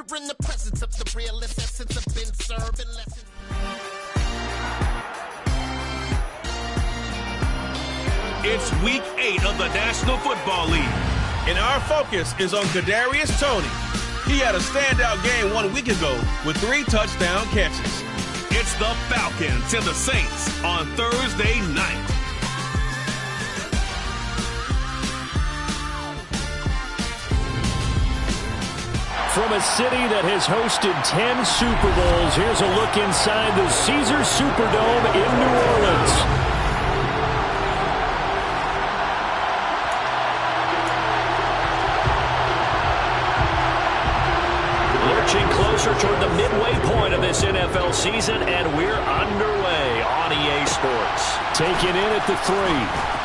You're in the presence of the realest essence of been serving lessons. It's week 8 of the National Football League, and our focus is on Kadarius Toney. He had a standout game 1 week ago with 3 touchdown catches. It's the Falcons and the Saints on Thursday night. From a city that has hosted 10 Super Bowls, here's a look inside the Caesars Superdome in New Orleans. Lurching closer toward the midway point of this NFL season, and we're underway on EA Sports. Taken in at the 3.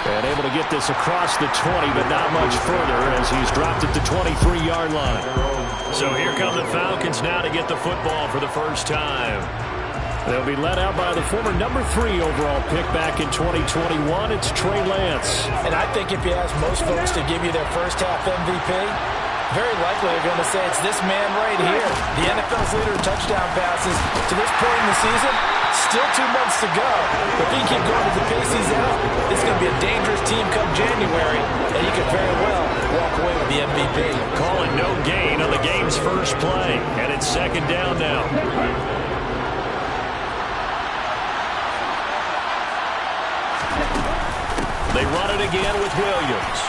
And able to get this across the 20, but not much further as he's dropped at the 23-yard line. So here come the Falcons now to get the football for the first time. They'll be led out by the former number 3 overall pick back in 2021. It's Trey Lance. And I think if you ask most folks to give you their first half MVP, very likely they're going to say it's this man right here. The NFL's leader in touchdown passes to this point in the season. Still 2 months to go. If he can go to the pace he's at, it's going to be a dangerous team come January, and he could very well walk away with the MVP. Calling no gain on the game's first play, and it's second down now. They run it again with Williams.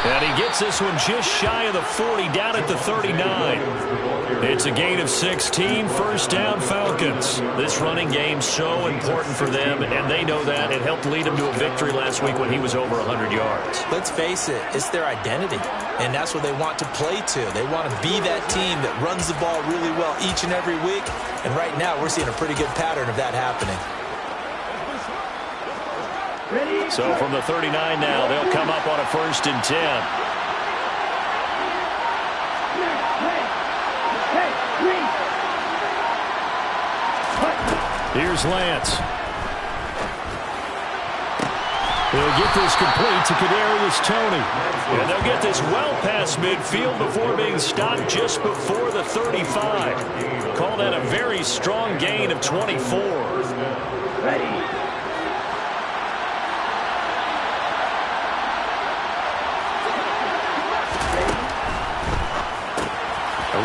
And he gets this one just shy of the 40, down at the 39. It's a gain of 16, first down Falcons. This running game so important for them, and they know that. It helped lead them to a victory last week when he was over 100 yards. Let's face it, it's their identity, and that's what they want to play to. They want to be that team that runs the ball really well each and every week, and right now we're seeing a pretty good pattern of that happening. So from the 39 now, they'll come up on a 1st and 10. Here's Lance. They'll get this complete to Kadarius Toney. And they'll get this well past midfield before being stopped just before the 35. Call that a very strong gain of 24.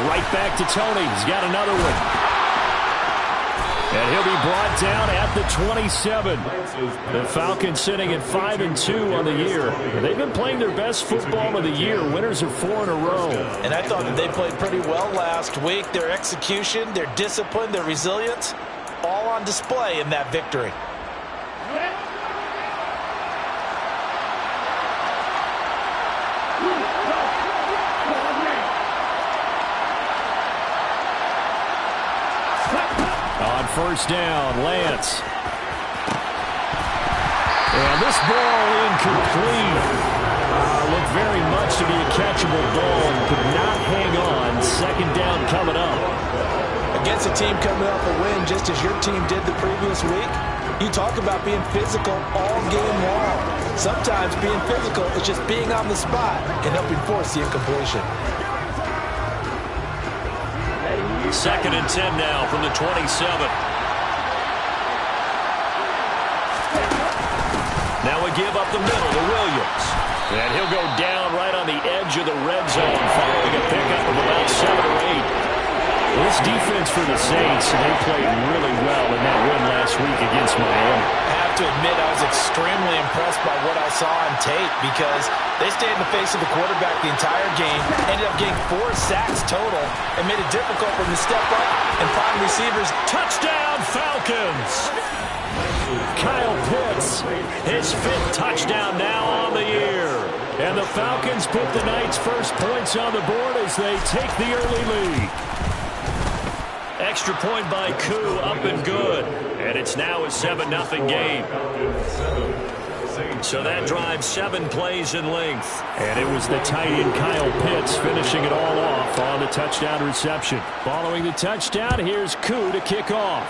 Right back to Toney. He's got another one. And he'll be brought down at the 27. The Falcons sitting at 5-2 on the year. They've been playing their best football of the year. Winners of 4 in a row. And I thought that they played pretty well last week. Their execution, their discipline, their resilience, all on display in that victory. First down, Lance. And this ball incomplete. Looked very much to be a catchable ball and could not hang on. Second down coming up. Against a team coming off a win just as your team did the previous week, you talk about being physical all game long. Sometimes being physical is just being on the spot and helping force the incompletion. 2nd and 10 now from the 27. Now we give up the middle to Williams. And he'll go down right on the edge of the red zone following a pickup of about 7 or 8. This defense for the Saints, they played really well in that win last week against Miami. I have to admit, I was extremely impressed by what I saw on tape because they stayed in the face of the quarterback the entire game, ended up getting 4 sacks total, and made it difficult for them to step up and find receivers. Touchdown, Falcons! Kyle Pitts, his 5th touchdown now on the year. And the Falcons put the night's first points on the board as they take the early lead. Extra point by Koo, up and good. And it's now a 7-0 game. So that drives 7 plays in length. And it was the tight end Kyle Pitts finishing it all off on the touchdown reception. Following the touchdown, here's Koo to kick off.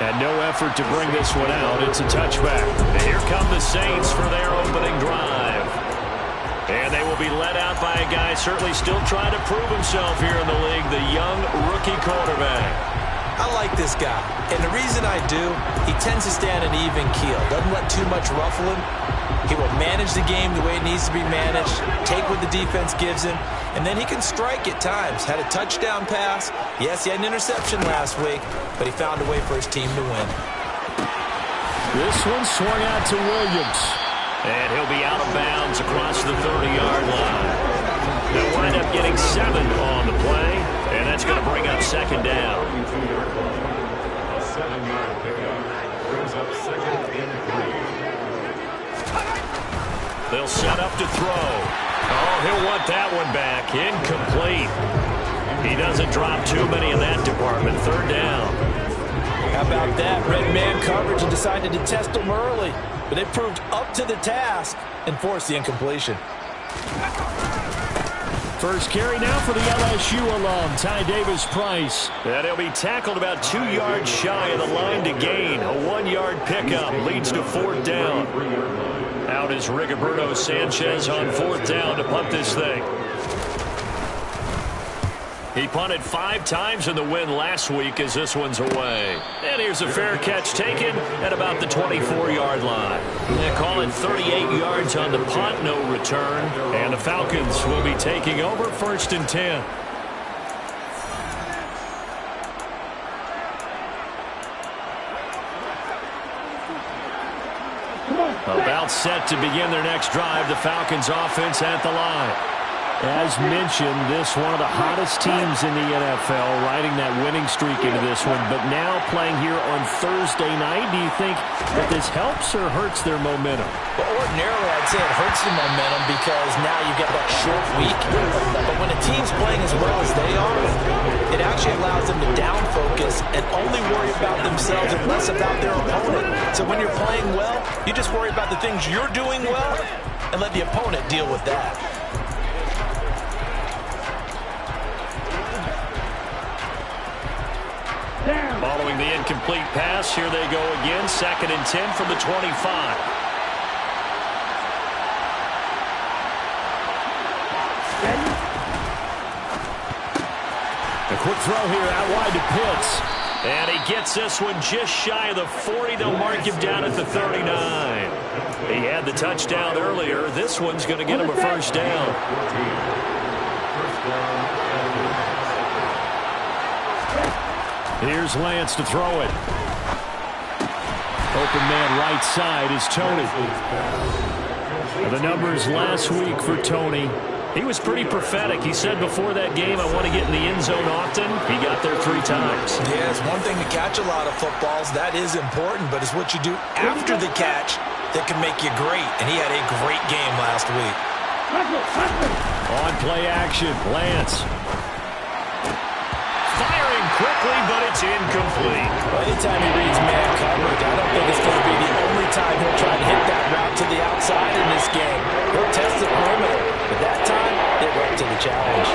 And no effort to bring this one out. It's a touchback. And here come the Saints for their opening drive. And they will be led out by a guy certainly still trying to prove himself here in the league, the young rookie quarterback. I like this guy, and the reason I do, he tends to stay on an even keel. Doesn't let too much ruffle him. He will manage the game the way it needs to be managed, take what the defense gives him, and then he can strike at times. Had a touchdown pass. Yes, he had an interception last week, but he found a way for his team to win. This one swung out to Williams. And he'll be out of bounds across the 30-yard line. They'll wind up getting 7 on the play, and that's going to bring up second down. They'll set up to throw. Oh, he'll want that one back. Incomplete. He doesn't drop too many in that department. Third down. How about that? Red man coverage and decided to test him early. But they proved up to the task and forced the incompletion. First carry now for the LSU alum, Ty Davis-Price. And he'll be tackled about 2 yards shy of the line to gain. A 1-yard pickup leads to fourth down. Out is Rigoberto Sanchez on fourth down to punt this thing. He punted 5 times in the win last week as this one's away. And here's a fair catch taken at about the 24-yard line. They call it 38 yards on the punt, no return. And the Falcons will be taking over first and 10. About set to begin their next drive, the Falcons offense at the line. As mentioned, this one of the hottest teams in the NFL, riding that winning streak into this one, but now playing here on Thursday night. Do you think that this helps or hurts their momentum? Well, ordinarily, I'd say it hurts the momentum because now you get that short week. But when a team's playing as well as they are, it actually allows them to down focus and only worry about themselves and less about their opponent. So when you're playing well, you just worry about the things you're doing well and let the opponent deal with that. Following the incomplete pass, here they go again. 2nd and 10 from the 25. A quick throw here out wide to Pitts. And he gets this one just shy of the 40. They'll mark him down at the 39. He had the touchdown earlier. This one's going to get him a first down. Here's Lance to throw it. Open man right side is Tony. The numbers last week for Tony. He was pretty prophetic. He said before that game, I want to get in the end zone often. He got there 3 times. Yeah, it's one thing to catch a lot of footballs. That is important, but it's what you do after the catch that can make you great. And he had a great game last week. On play action, Lance. Firing quickly, but it's incomplete. Well, anytime he reads man coverage, I don't think it's going to be the only time he'll try to hit that route to the outside in this game. He'll test the perimeter, but that time, they went to the challenge.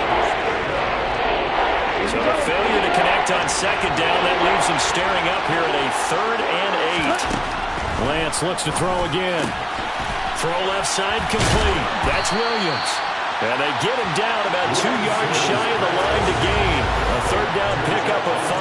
So a failure to connect on second down, that leaves him staring up here at a 3rd and 8. Lance looks to throw again. Throw left side complete. That's Williams. And they get him down about 2 yards shy of the line to gain. A 3rd down pickup of 5.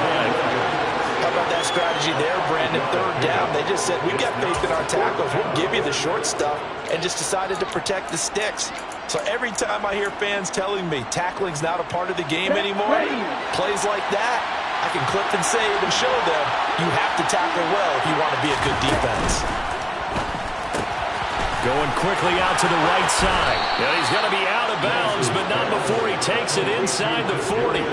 How about that strategy there, Brandon? 3rd down. They just said, we've got faith in our tackles. We'll give you the short stuff, and just decided to protect the sticks. So every time I hear fans telling me tackling's not a part of the game anymore, plays like that, I can clip and save and show them you have to tackle well if you want to be a good defense. Going quickly out to the right side. And he's going to be out of bounds, but not before he takes it inside the 40.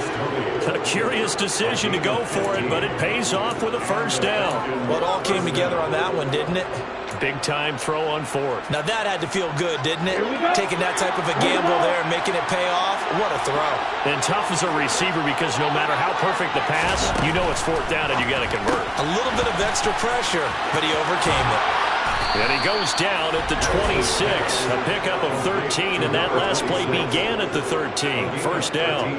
A curious decision to go for it, but it pays off with a first down. Well, it all came together on that one, didn't it? Big-time throw on 4th. Now that had to feel good, didn't it? Taking that type of a gamble there and making it pay off. What a throw. And tough as a receiver because no matter how perfect the pass, you know it's 4th down and you got to convert. A little bit of extra pressure, but he overcame it. And he goes down at the 26. A pickup of 13, and that last play began at the 13. First down.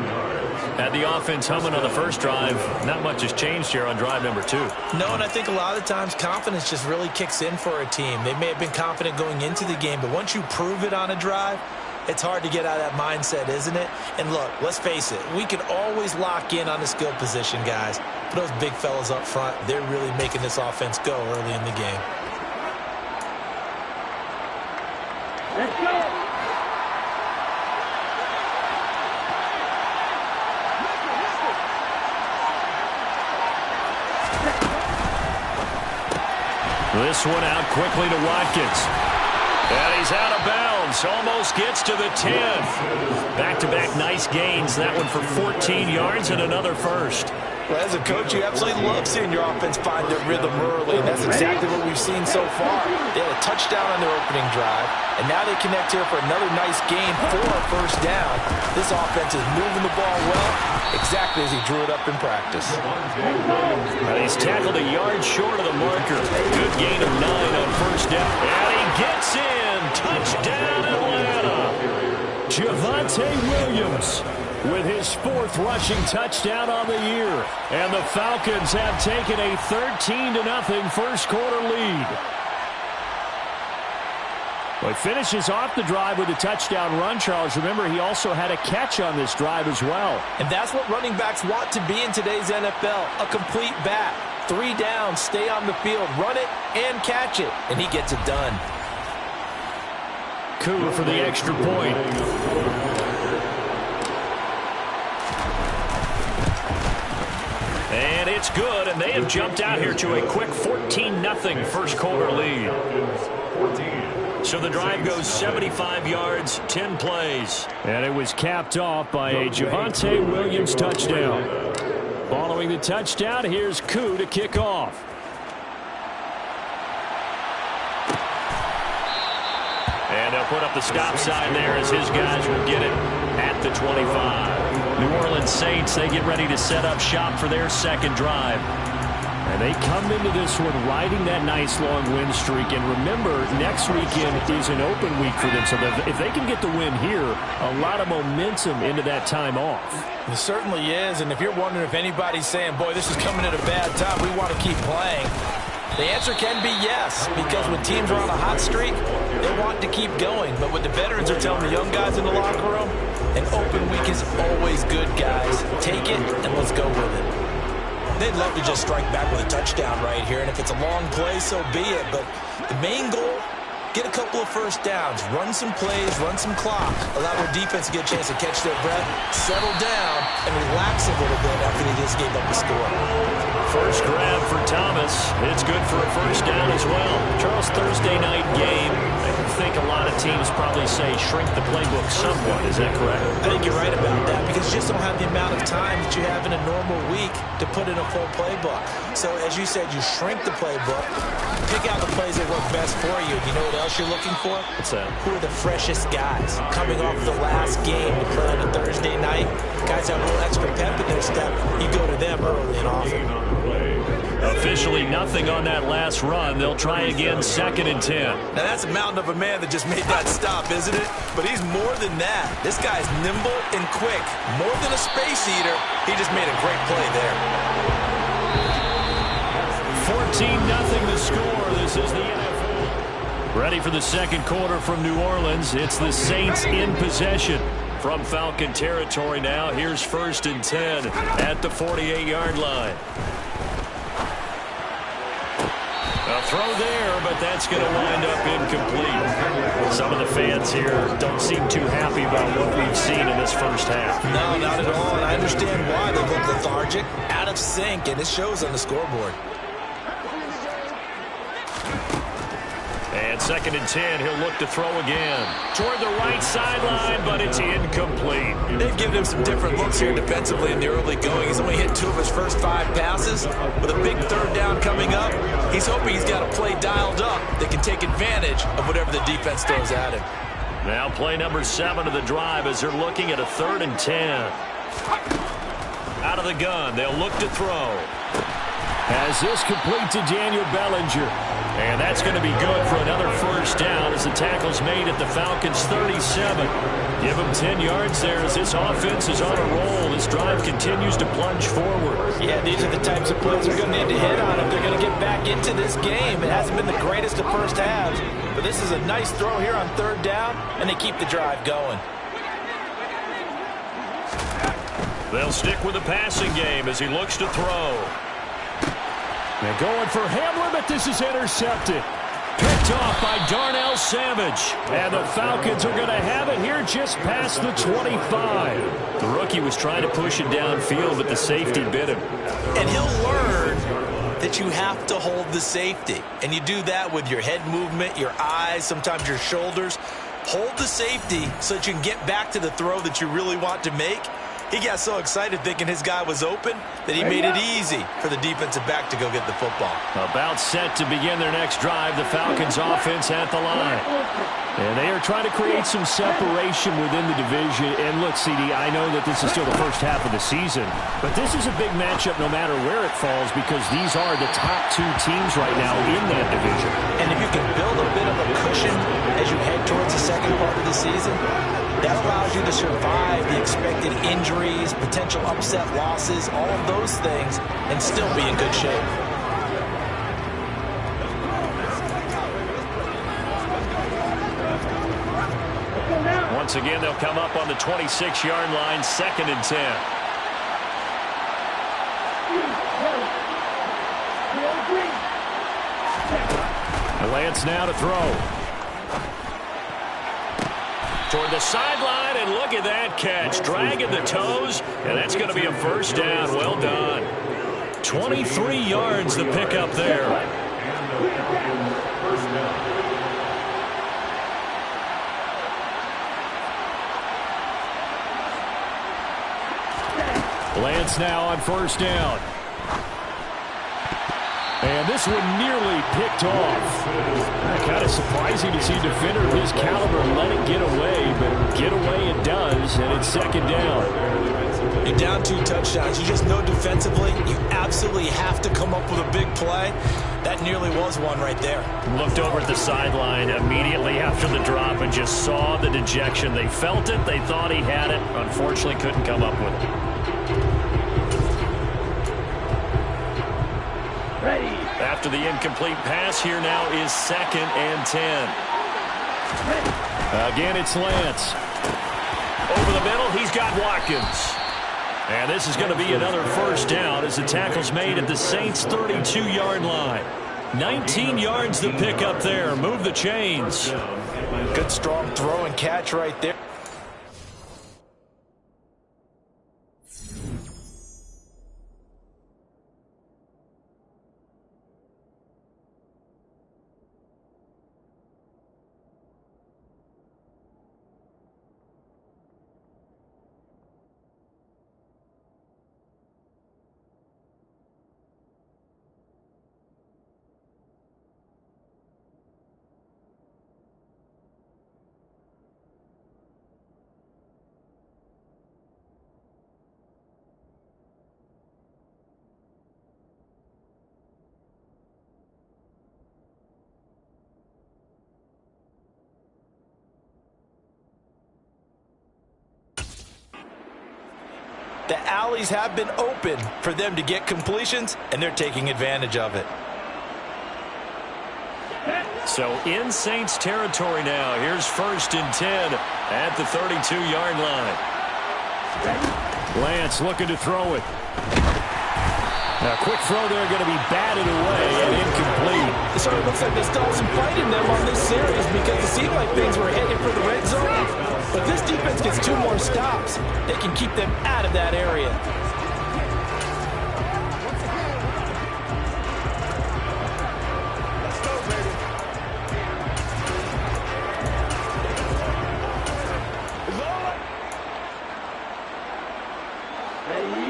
Had the offense humming on the first drive. Not much has changed here on drive number 2. No, and I think a lot of the times confidence just really kicks in for a team. They may have been confident going into the game, but once you prove it on a drive, it's hard to get out of that mindset, isn't it? And look, let's face it, we can always lock in on the skill position, guys. But those big fellas up front, they're really making this offense go early in the game. Let's go. This one out quickly to Watkins. And he's out of bounds. Almost gets to the 10. Back-to-back nice gains. That one for 14 yards and another first. Well, as a coach, you absolutely love seeing your offense find their rhythm early, and that's exactly what we've seen so far. They had a touchdown on their opening drive, and now they connect here for another nice gain for a first down. This offense is moving the ball well, exactly as he drew it up in practice. And he's tackled a yard short of the marker. Good gain of 9 on first down. And he gets in. Touchdown, Atlanta. Javonte Williams with his 4th rushing touchdown on the year. And the Falcons have taken a 13-0 first quarter lead. Well, he finishes off the drive with a touchdown run, Charles. Remember, he also had a catch on this drive as well. And that's what running backs want to be in today's NFL, a complete back. 3 downs, stay on the field, run it, and catch it. And he gets it done. Koo for the extra point. And it's good, and they have jumped out here to a quick 14-0 first quarter lead. So the drive goes 75 yards, 10 plays. And it was capped off by a Javonte Williams touchdown. Following the touchdown, here's Koo to kick off. And they'll put up the stop sign there as his guys will get it at the 25. New Orleans Saints, they get ready to set up shop for their second drive. And they come into this one riding that nice long win streak. And remember, next weekend is an open week for them. So if they can get the win here, a lot of momentum into that time off. It certainly is. And if you're wondering if anybody's saying, boy, this is coming at a bad time, we want to keep playing, the answer can be yes, because when teams are on a hot streak, they want to keep going. But what the veterans are telling the young guys in the locker room, an open week is always good, guys. Take it and let's go with it. They'd love to just strike back with a touchdown right here, and if it's a long play, so be it. But the main goal, get a couple of first downs, run some plays, run some clock, allow their defense to get a chance to catch their breath, settle down, and relax a little bit after they just gave up the score. First grab for Thomas. It's good for a first down as well. Charles, Thursday night game. I think a lot of teams probably say shrink the playbook somewhat. Is that correct? I think you're right about that, because you just don't have the amount of time that you have in a normal week to put in a full playbook. So as you said, you shrink the playbook, pick out the plays that work best for you. You know what else you're looking for? What's that? Who are the freshest guys coming off the last game to play on a Thursday night? Guys have a little extra pep in their step. You go to them early and often. Officially nothing on that last run. They'll try again, 2nd and 10. Now that's a mountain of a man that just made that stop, isn't it? But he's more than that. This guy's nimble and quick. More than a space eater. He just made a great play there. 14-0 the score. This is the NFL. Ready for the second quarter from New Orleans. It's the Saints in possession from Falcon territory now. Here's 1st and 10 at the 48-yard line. A throw there, but that's going to wind up incomplete. Some of the fans here don't seem too happy about what we've seen in this first half. No, not at all, and I understand why. They look lethargic, out of sync, and it shows on the scoreboard. And 2nd and 10, he'll look to throw again. Toward the right sideline, but it's incomplete. They've given him some different looks here defensively in the early going. He's only hit 2 of his first 5 passes. With a big 3rd down coming up, he's hoping he's got a play dialed up that can take advantage of whatever the defense throws at him. Now play number 7 of the drive as they're looking at a 3rd and 10. Out of the gun, they'll look to throw. As this complete to Daniel Bellinger. And that's going to be good for another first down as the tackle's made at the Falcons' 37. Give them 10 yards there as this offense is on a roll. This drive continues to plunge forward. Yeah, these are the types of plays they're going to need to hit on if they're going to get back into this game. It hasn't been the greatest of first halves, but this is a nice throw here on third down, and they keep the drive going. They'll stick with the passing game as he looks to throw. And going for Hamlin, but this is intercepted. Picked off by Darnell Savage. And the Falcons are going to have it here just past the 25. The rookie was trying to push it downfield, but the safety bit him. And he'll learn that you have to hold the safety. And you do that with your head movement, your eyes, sometimes your shoulders. Hold the safety so that you can get back to the throw that you really want to make. He got so excited thinking his guy was open that he made it easy for the defensive back to go get the football. About set to begin their next drive, the Falcons offense at the line. And they are trying to create some separation within the division. And look, CD, I know that this is still the first half of the season, but this is a big matchup no matter where it falls because these are the top two teams right now in that division. And if you can build a bit of a cushion as you head towards the second part of the season, that allows you to survive the expected injuries, potential upset losses, all of those things, and still be in good shape. Once again, they'll come up on the 26-yard line, 2nd and 10. Lance now to throw. Toward the sideline, and look at that catch. Dragging the toes, and that's going to be a first down. Well done. 23 yards the pickup there. Lance now on first down. And this one nearly picked off. Kind of surprising to see a defender of his caliber let it get away, but get away it does, and it's 2nd down. You're down 2 touchdowns. You just know defensively you absolutely have to come up with a big play. That nearly was one right there. Looked over at the sideline immediately after the drop and just saw the dejection. They felt it. They thought he had it. Unfortunately, couldn't come up with it. After the incomplete pass, here now is 2nd and 10. Again, it's Lance. Over the middle, he's got Watkins. And this is going to be another first down as the tackle's made at the Saints' 32-yard line. 19 yards to pick up there. Move the chains. Good strong throw and catch right there. The alleys have been open for them to get completions, and they're taking advantage of it. So in Saints territory now. Here's 1st and 10 at the 32-yard line. Lance looking to throw it. A quick throw there, going to be batted away and incomplete. It sort of looks like they still have some fight in them on this series because it seemed like things were headed for the red zone. But this defense gets 2 more stops. They can keep them out of that area.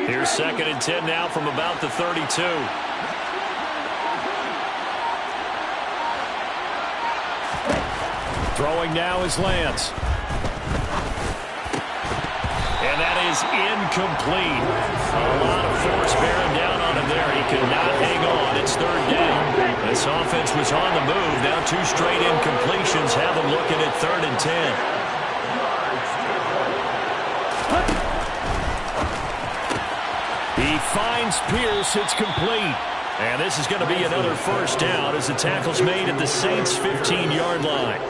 Here's 2nd and 10 now from about the 32. Throwing now is Lance. And that is incomplete. A lot of force bearing down on him there. He could not hang on. It's third down. This offense was on the move. Now 2 straight incompletions have them looking at 3rd and 10. He finds Pierce. It's complete. And this is going to be another first down as the tackle's made at the Saints' 15-yard line.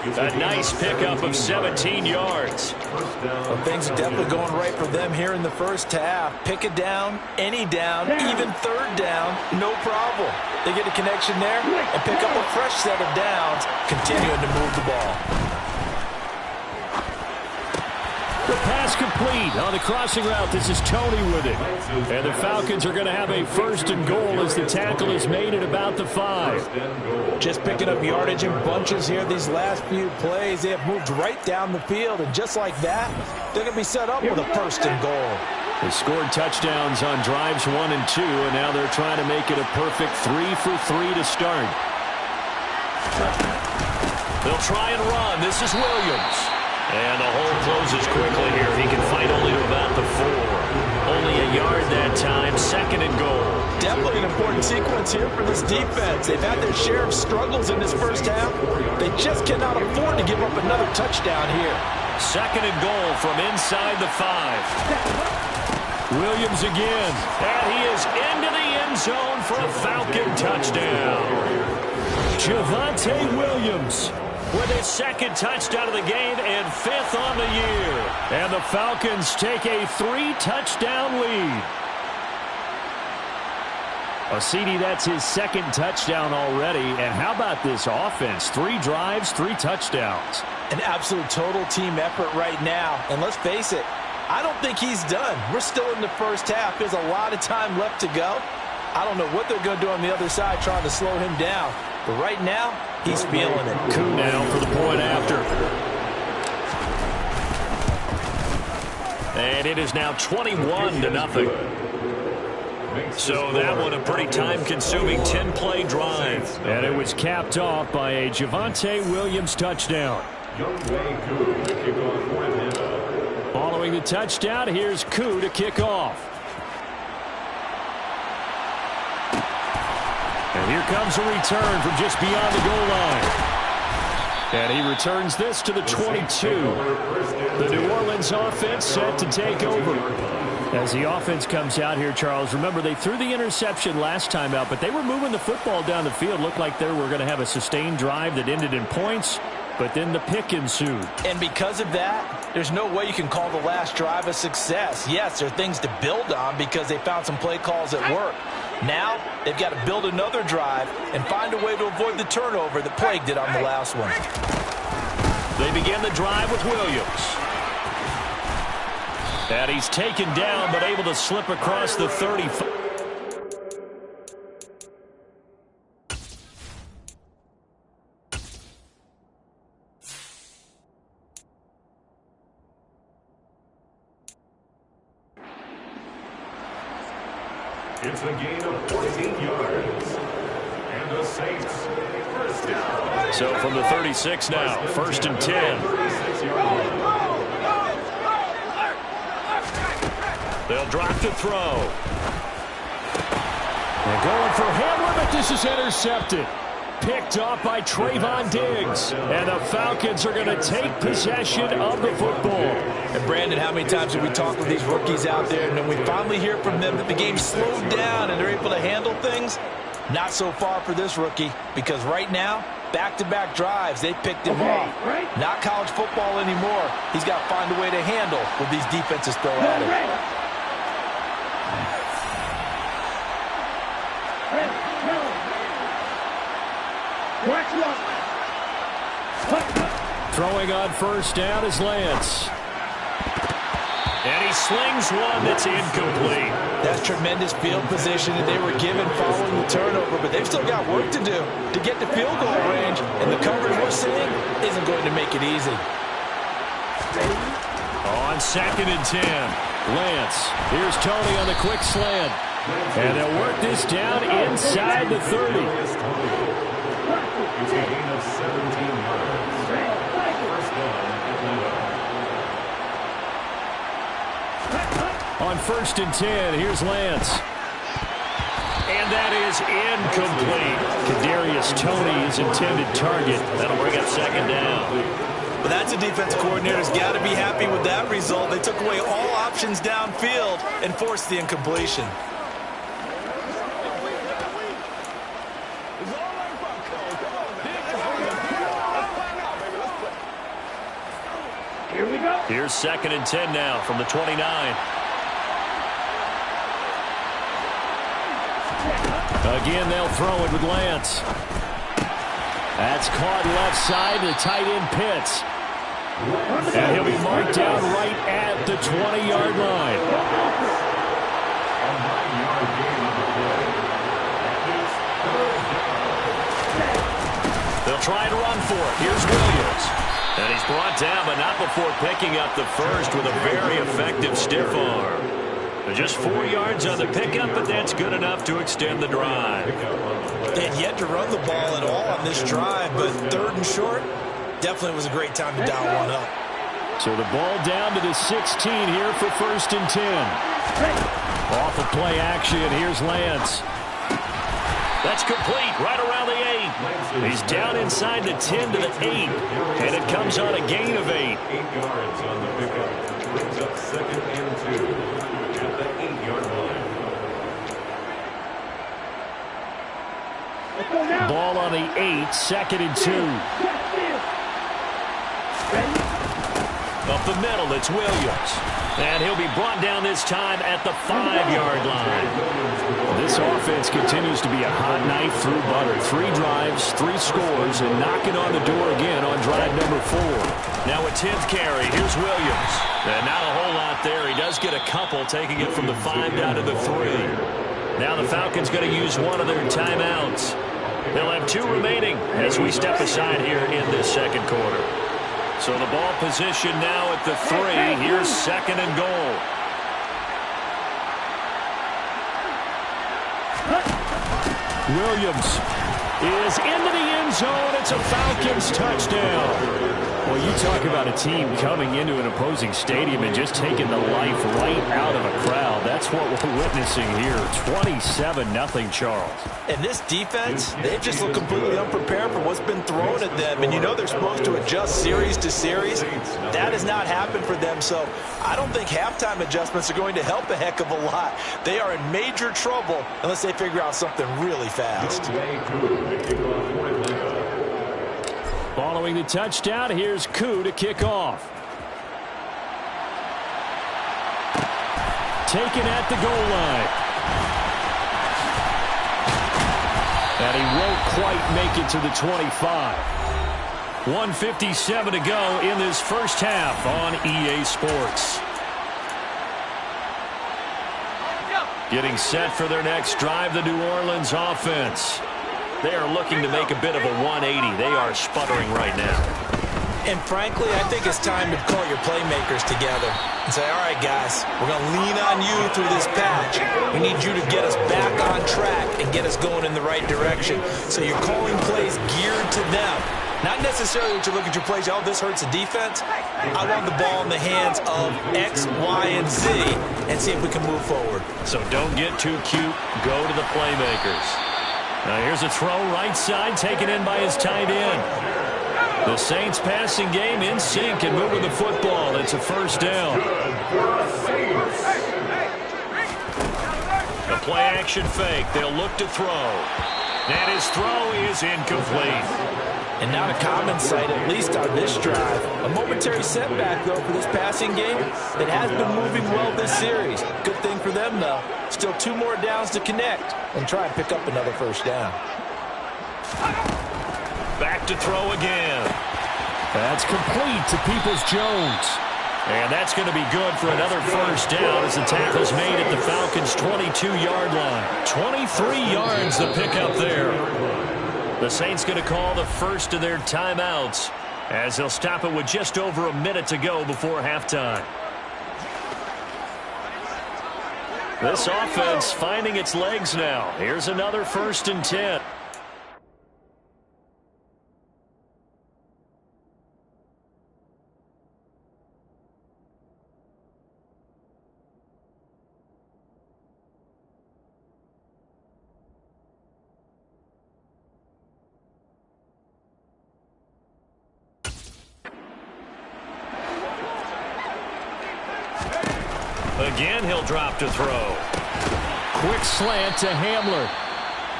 A nice pickup of 17 yards. Well, things are definitely going right for them here in the first half. Pick a down, any down, even 3rd down, no problem. They get a connection there and pick up a fresh set of downs, continuing to move the ball. The pass complete on the crossing route. This is Tony with it. And the Falcons are going to have a 1st and goal as the tackle is made at about the 5. Just picking up yardage in bunches here these last few plays. They have moved right down the field, and just like that, they're going to be set up with a 1st and goal. They scored touchdowns on drives 1 and 2, and now they're trying to make it a perfect 3 for 3 to start. They'll try and run. This is Williams. And the hole closes quickly here. He can fight only to about the 4. Only a yard that time. 2nd and goal. Definitely an important sequence here for this defense. They've had their share of struggles in this first half. They just cannot afford to give up another touchdown here. 2nd and goal from inside the 5. Williams again. And he is into the end zone for a Falcon touchdown. Javonte Williams with his 2nd touchdown of the game and 5th on the year. And the Falcons take a 3-touchdown lead. CD, that's his 2nd touchdown already. And how about this offense? 3 drives, 3 touchdowns. An absolute total team effort right now. And let's face it, I don't think he's done. We're still in the first half. There's a lot of time left to go. I don't know what they're going to do on the other side trying to slow him down. But right now, he's feeling it. Koo now for the point after. And it is now 21-0. So that one a pretty time-consuming 10-play drive. And it was capped off by a Javonte Williams touchdown. Following the touchdown, here's Koo to kick off. And here comes a return from just beyond the goal line. And he returns this to the 22. The New Orleans offense set to take over. As the offense comes out here, Charles, remember they threw the interception last time out, but they were moving the football down the field. Looked like they were going to have a sustained drive that ended in points, but then the pick ensued. And because of that, there's no way you can call the last drive a success. Yes, there are things to build on because they found some play calls that work. Now, they've got to build another drive and find a way to avoid the turnover that plagued it on the last one. They begin the drive with Williams. And he's taken down but able to slip across the 35. It's a gain of 14 yards. And the Saints, first down. So from the 36 now, 1st and 10. They'll drop to throw. They're going for Hamler, but this is intercepted. Picked off by Trayvon Diggs. And the Falcons are going to take possession of the football. And Brandon, how many times have we talked with these rookies out there, and then we finally hear from them that the game slowed down and they're able to handle things? Not so far for this rookie, because right now, back-to-back drives, they picked him off. Not college football anymore. He's got to find a way to handle what these defenses throw at him. Throwing on first down is Lance. And he slings one that's incomplete. That's tremendous field position that they were given following the turnover, but they've still got work to do to get to field goal range, and the coverage we're seeing isn't going to make it easy. On 2nd and 10, Lance. Here's Tony on the quick slant. And they'll work this down inside the 30. It's a gain of 17 yards. First down, Atlanta. On 1st and 10, here's Lance. And that is incomplete. Kadarius Toney is intended target. That'll bring up 2nd down. But that's a defense coordinator's got to be happy with that result. They took away all options downfield and forced the incompletion. Here we go. Here's 2nd and 10 now from the 29. Again, they'll throw it with Lance. That's caught left side to tight end Pitts. And he'll be marked down right at the 20-yard line. They'll try and run for it. Here's Williams. And he's brought down, but not before picking up the first with a very effective stiff arm. Just 4 yards on the pickup, but that's good enough to extend the drive. They had yet to run the ball at all on this drive, but 3rd and short definitely was a great time to dial one up. So the ball down to the 16 here for 1st and 10. Off of play action, here's Lance. That's complete, right around the 8. He's down inside the 10 to the 8, and it comes on a gain of 8. 8 yards on the pickup. Brings up 2nd and 2 at the 8-yard line. Ball on the 8, 2nd and 2. Up the middle, it's Williams. And he'll be brought down this time at the 5-yard line. This offense continues to be a hot knife through butter. 3 drives, 3 scores, and knocking on the door again on drive number 4. Now a 10th carry, here's Williams. And not a whole lot there. He does get a couple, taking it from the 5 down to the 3. Now the Falcons going to use one of their timeouts. They'll have 2 remaining as we step aside here in this 2nd quarter. So the ball position now at the 3. Here's 2nd and goal. Williams is into the end zone. It's a Falcons touchdown. Well, you talk about a team coming into an opposing stadium and just taking the life right out of a crowd. That's what we're witnessing here. 27-0 Charles. And this defense, they've just looked completely unprepared for what's been thrown at them. And you know they're supposed to adjust series to series. That has not happened for them. So I don't think halftime adjustments are going to help a heck of a lot. They are in major trouble unless they figure out something really fast. Following the touchdown, here's Koo to kick off. Taken at the goal line. And he won't quite make it to the 25. 1:57 to go in this first half on EA Sports. Getting set for their next drive, the New Orleans offense. They are looking to make a bit of a 180. They are sputtering right now. And frankly, I think it's time to call your playmakers together and say, all right, guys, we're going to lean on you through this patch. We need you to get us back on track and get us going in the right direction. So you're calling plays geared to them. Not necessarily that you look at your plays, oh, this hurts the defense. I want the ball in the hands of X, Y, and Z and see if we can move forward. So don't get too cute. Go to the playmakers. Now here's a throw right side taken in by his tight end. The Saints passing game in sync and moving the football. It's a 1st down. The play action fake. They'll look to throw. And his throw is incomplete. And not a common sight, at least on this drive. A momentary setback, though, for this passing game. It has been moving well this series. Good thing for them, though. Still 2 more downs to connect and try and pick up another 1st down. Back to throw again. That's complete to Peoples-Jones. And that's going to be good for another 1st down as the tackle's made at the Falcons' 22-yard line. 23 yards the pickup there. The Saints going to call the first of their timeouts as they'll stop it with just over a minute to go before halftime. This offense finding its legs now. Here's another 1st and 10. Again, he'll drop to throw. Quick slant to Hamler.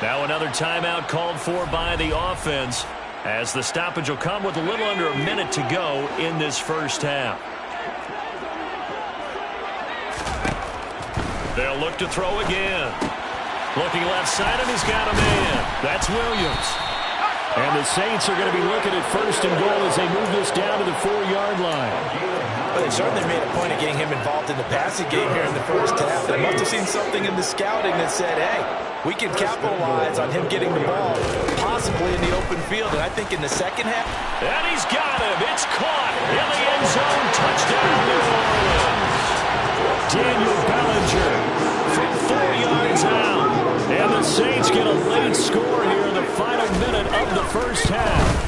Now another timeout called for by the offense, as the stoppage will come with a little under a minute to go in this first half. They'll look to throw again. Looking left side, and he's got a man. That's Williams. And the Saints are going to be looking at first and goal as they move this down to the 4-yard line. Well, they certainly made a point of getting him involved in the passing game here in the first half. They must have seen something in the scouting that said, hey, we can capitalize on him getting the ball, possibly in the open field. And I think in the second half. And he's got him. It's caught in the end zone. Touchdown, New Orleans. Daniel Bellinger from 4 yards out. And the Saints get a late score here in the final minute of the first half.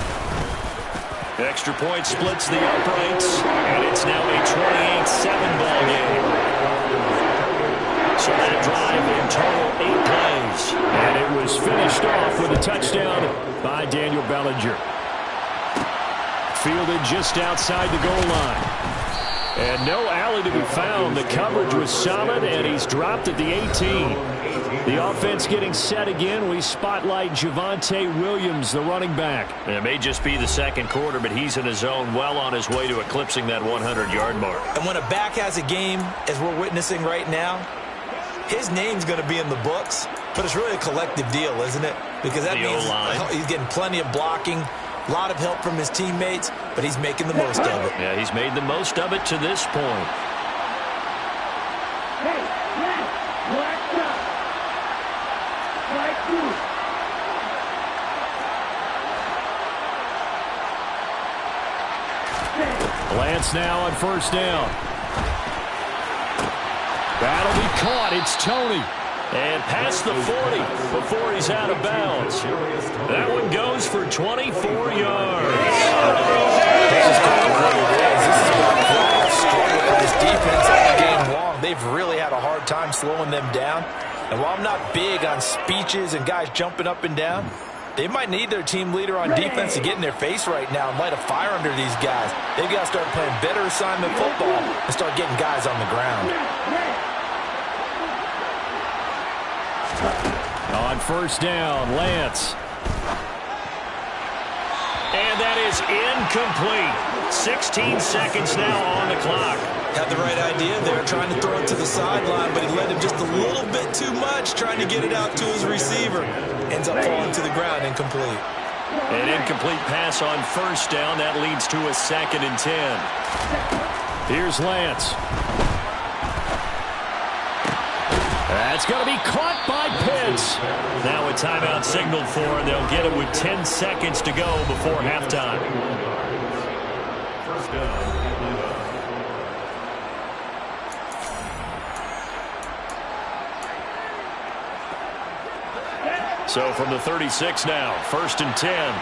Extra point splits the uprights, and it's now a 28-7 ball game. So that drive in total 8 plays. And it was finished off with a touchdown by Daniel Bellinger. Fielded just outside the goal line. And no alley to be found. The coverage was solid, and he's dropped at the 18. The offense getting set again. We spotlight Javonte Williams, the running back. It may just be the second quarter, but he's in his zone, well on his way to eclipsing that 100-yard mark. And when a back has a game, as we're witnessing right now, his name's going to be in the books, but it's really a collective deal, isn't it? Because that means he's getting plenty of blocking, a lot of help from his teammates, but he's making the most of it. Yeah, he's made the most of it to this point. Hey, man, watch out. Strike 2. Lance now on first down. That'll be caught. It's Tony. And past the 40 before he's out of bounds. That one goes for 24 yards. This is going to what it is. This is going to struggle for this defense all game long. They've really had a hard time slowing them down. And while I'm not big on speeches and guys jumping up and down, they might need their team leader on defense to get in their face right now and light a fire under these guys. They've got to start playing better assignment football and start getting guys on the ground. On first down, Lance. And that is incomplete. 16 seconds now on the clock. Had the right idea there, trying to throw it to the sideline, but he led him just a little bit too much, trying to get it out to his receiver. Ends up falling to the ground, incomplete. An incomplete pass on first down. That leads to a 2nd and 10. Here's Lance. That's going to be caught by Pitts. Now a timeout signaled for, and they'll get it with 10 seconds to go before halftime. First down. So from the 36 now, 1st and 10.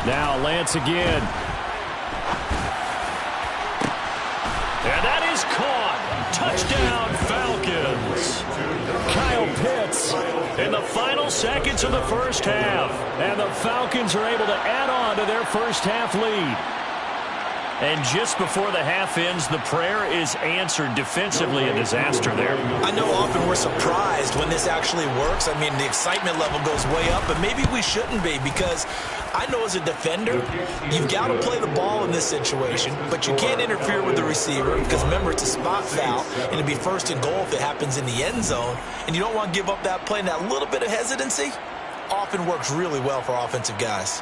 Now Lance again. And that is caught. Touchdown, Falcons. Kyle Pitts in the final seconds of the first half. And the Falcons are able to add on to their first half lead. And just before the half ends, the prayer is answered. Defensively, a disaster there. I know often we're surprised when this actually works. I mean, the excitement level goes way up, but maybe we shouldn't be, because I know as a defender, you've got to play the ball in this situation, but you can't interfere with the receiver because, remember, it's a spot foul, and it'd be 1st and goal if it happens in the end zone, and you don't want to give up that play. And that little bit of hesitancy often works really well for offensive guys.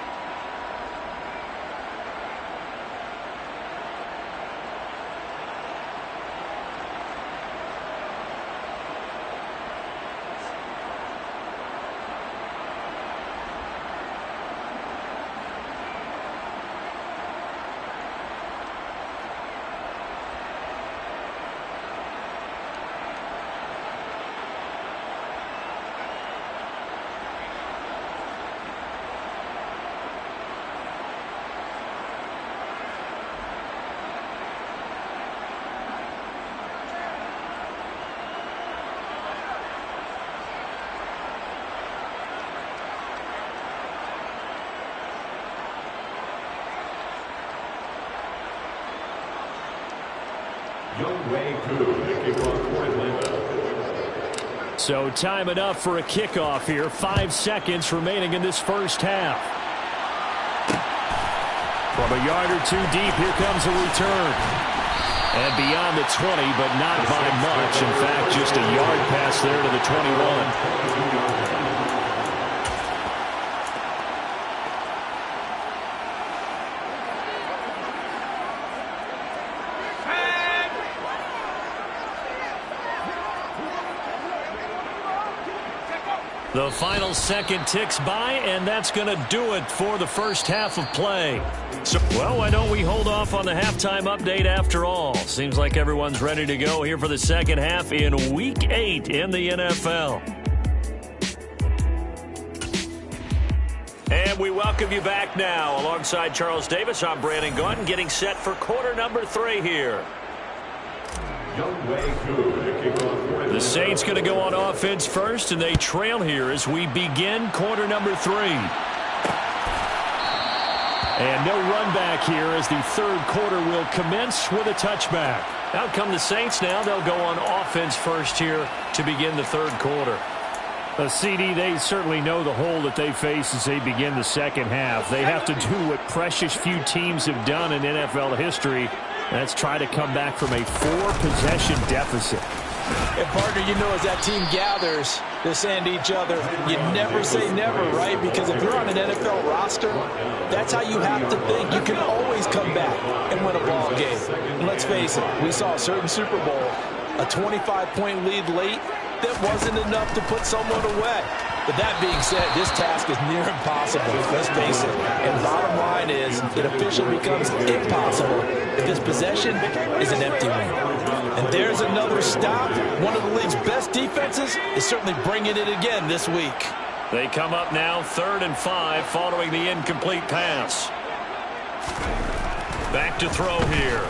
Young Wei Koo, the kickoff for Atlanta. So time enough for a kickoff here. 5 seconds remaining in this first half. From a yard or two deep, here comes a return. And beyond the 20, but not by much. In fact, just a yard pass there to the 21. The final second ticks by, and that's going to do it for the first half of play. So, well, why don't we hold off on the halftime update after all? Seems like everyone's ready to go here for the second half in Week 8 in the NFL. And we welcome you back now. Alongside Charles Davis, I'm Brandon Gunn, getting set for quarter number 3 here. The Saints going to go on offense first, and they trail here as we begin quarter number 3. And no run back here as the third quarter will commence with a touchback. Out come the Saints now. They'll go on offense first here to begin the third quarter. CD, they certainly know the hole that they face as they begin the second half. They have to do what precious few teams have done in NFL history. That's try to come back from a 4-possession deficit. And, partner, you know, as that team gathers, they're saying to each other, you never say never, right? Because if you're on an NFL roster, that's how you have to think. You can always come back and win a ball game. And let's face it, we saw a certain Super Bowl, a 25-point lead late, that wasn't enough to put someone away. But that being said, this task is near impossible, let's face it. And bottom line is, it officially becomes impossible if this possession is an empty one. And there's another stop. One of the league's best defenses is certainly bringing it again this week. They come up now 3rd and 5 following the incomplete pass. Back to throw here.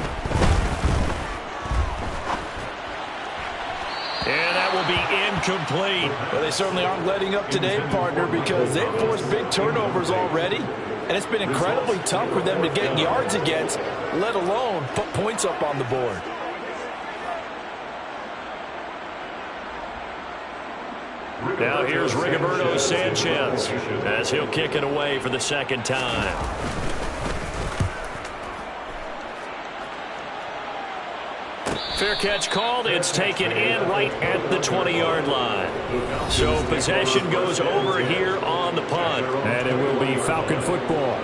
And that will be incomplete. Well, they certainly aren't letting up today, partner, because they've forced big turnovers already. And it's been incredibly tough for them to get yards against, let alone put points up on the board. Now here's Rigoberto Sanchez as he'll kick it away for the second time. Fair catch called. It's taken in right at the 20-yard line. So possession goes over here on the punt. And it will be Falcon football.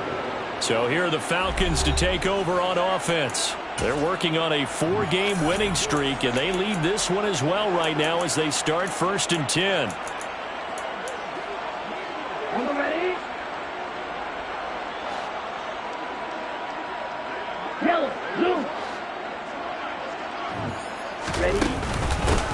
So here are the Falcons to take over on offense. They're working on a 4-game winning streak, and they lead this one as well right now as they start 1st and 10. On the ready? Yellow, blue. Ready?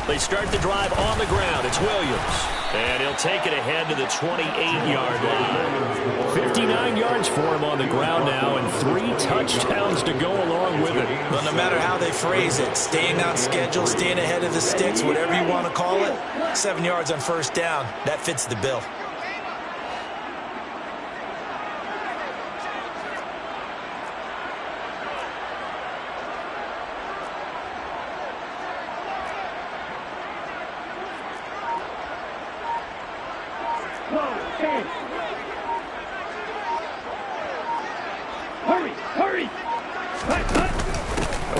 They start the drive on the ground. It's Williams. And he'll take it ahead to the 28-yard line. 59 yards for him on the ground now and 3 touchdowns to go along with it. Well, no matter how they phrase it, staying on schedule, staying ahead of the sticks, whatever you want to call it, 7 yards on 1st down, that fits the bill. Hurry!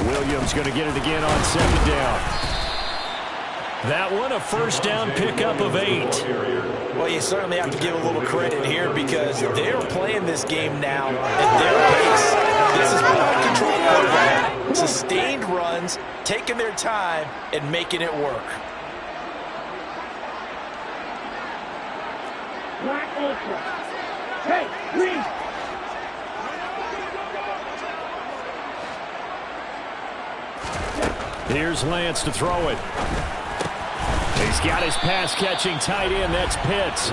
Williams going to get it again on 2nd down. That one, a 1st down pickup of 8. Well, you certainly have to give a little credit here because they're playing this game now at their pace. This is ball control football, sustained runs, taking their time, and making it work. Black Ultra. Hey, green. Here's Lance to throw it. He's got his pass-catching tight end. That's Pitts.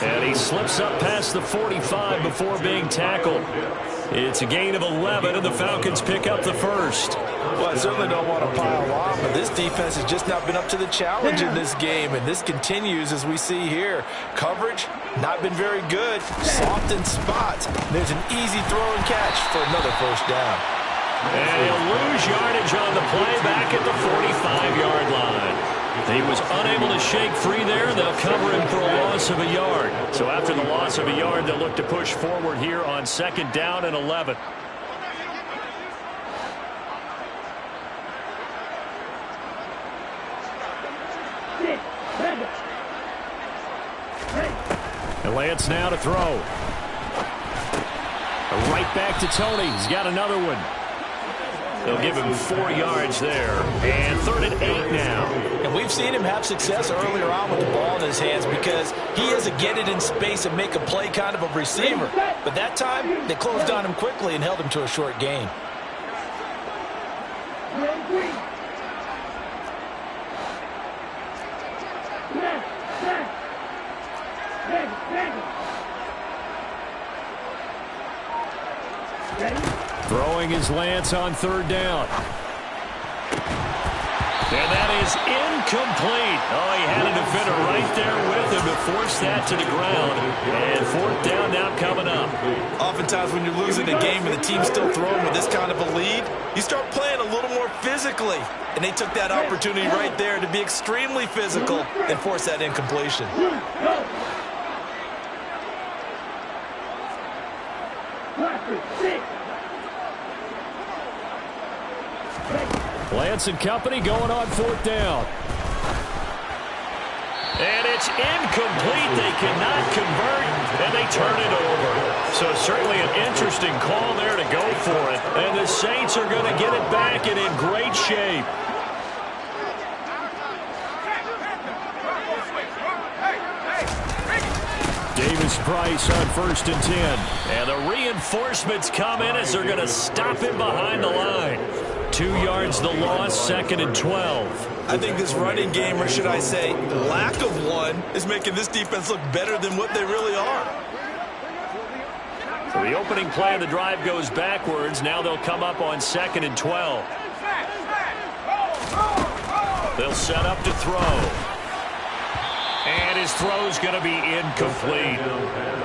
And he slips up past the 45 before being tackled. It's a gain of 11, and the Falcons pick up the 1st. Well, I certainly don't want to pile on, but this defense has just not been up to the challenge in this game, and this continues as we see here. Coverage, not been very good. Soft in spots. There's an easy throw and catch for another 1st down. And he'll lose yardage on the play back at the 45-yard line. He was unable to shake free there. They'll cover him for a loss of a yard. So after the loss of a yard, they'll look to push forward here on 2nd down and 11. And Lance now to throw. Right back to Tony. He's got another one. They'll give him 4 yards there. And 3rd and 8 now. And we've seen him have success earlier on with the ball in his hands because he is a get it in space and make a play kind of a receiver. But that time, they closed on him quickly and held him to a short gain. Throwing his Lance on 3rd down. And that is incomplete. Oh, he had a defender right there with him to force that to the ground. And 4th down now coming up. Oftentimes when you're losing a game and the team's still throwing with this kind of a lead, you start playing a little more physically. And they took that opportunity right there to be extremely physical and force that incompletion. Lance and company going on 4th down. And it's incomplete. They cannot convert, and they turn it over. So certainly an interesting call there to go for it. And the Saints are going to get it back and in great shape. Davis-Price on 1st and 10. And the reinforcements come in as they're going to stop him behind the line. 2 yards the loss, 2nd and 12. I think this running game, or should I say lack of one, is making this defense look better than what they really are. So the opening play of the drive goes backwards. Now they'll come up on 2nd and 12. They'll set up to throw. And his throw's going to be incomplete.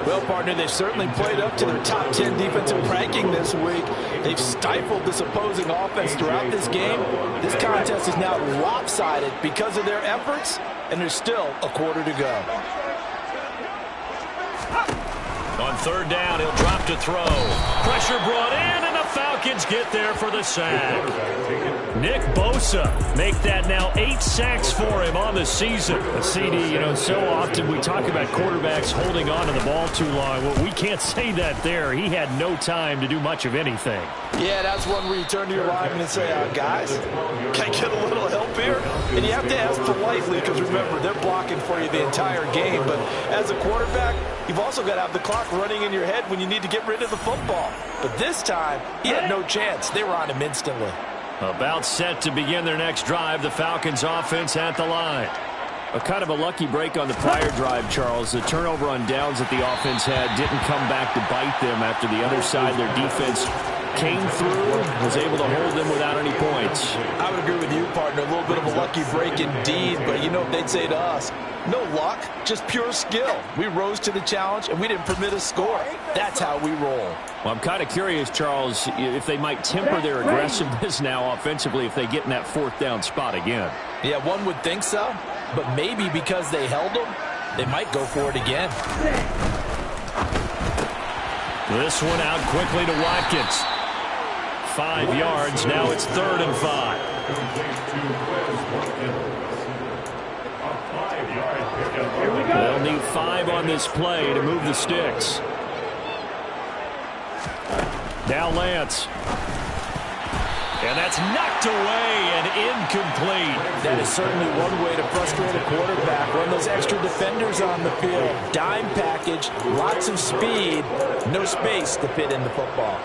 Well, partner, they've certainly played up to their top 10 defensive ranking this week. They've stifled this opposing offense throughout this game. This contest is now lopsided because of their efforts, and there's still a quarter to go. On 3rd down, he'll drop to throw. Pressure brought in, and the Falcons get there for the sack. Nick Bosa make that now 8 sacks for him on the season. CD, you know, so often we talk about quarterbacks holding on to the ball too long. Well, we can't say that there. He had no time to do much of anything. Yeah, that's one where you turn to your lineman and say, guys, can I get a little help here? And you have to ask politely because, remember, they're blocking for you the entire game. But as a quarterback, you've also got to have the clock running in your head when you need to get rid of the football. But this time, he had no chance. They were on him instantly. About set to begin their next drive, the Falcons offense at the line. A kind of a lucky break on the prior drive, Charles. The turnover on downs that the offense had didn't come back to bite them after the other side. Their defense came through, was able to hold them without any points. I would agree with you, partner. A little bit of a lucky break indeed, but you know what they'd say to us? No luck, just pure skill. We rose to the challenge, and we didn't permit a score. That's how we roll. Well, I'm kind of curious, Charles, if they might temper their aggressiveness now offensively if they get in that 4th down spot again. Yeah, one would think so, but maybe because they held them, they might go for it again. This one out quickly to Watkins. 5 yards, now it's 3rd and 5. They'll need 5 on this play to move the sticks. Now Lance. And that's knocked away and incomplete. That is certainly one way to frustrate a quarterback. Run those extra defenders on the field. Dime package, lots of speed, no space to fit in the football.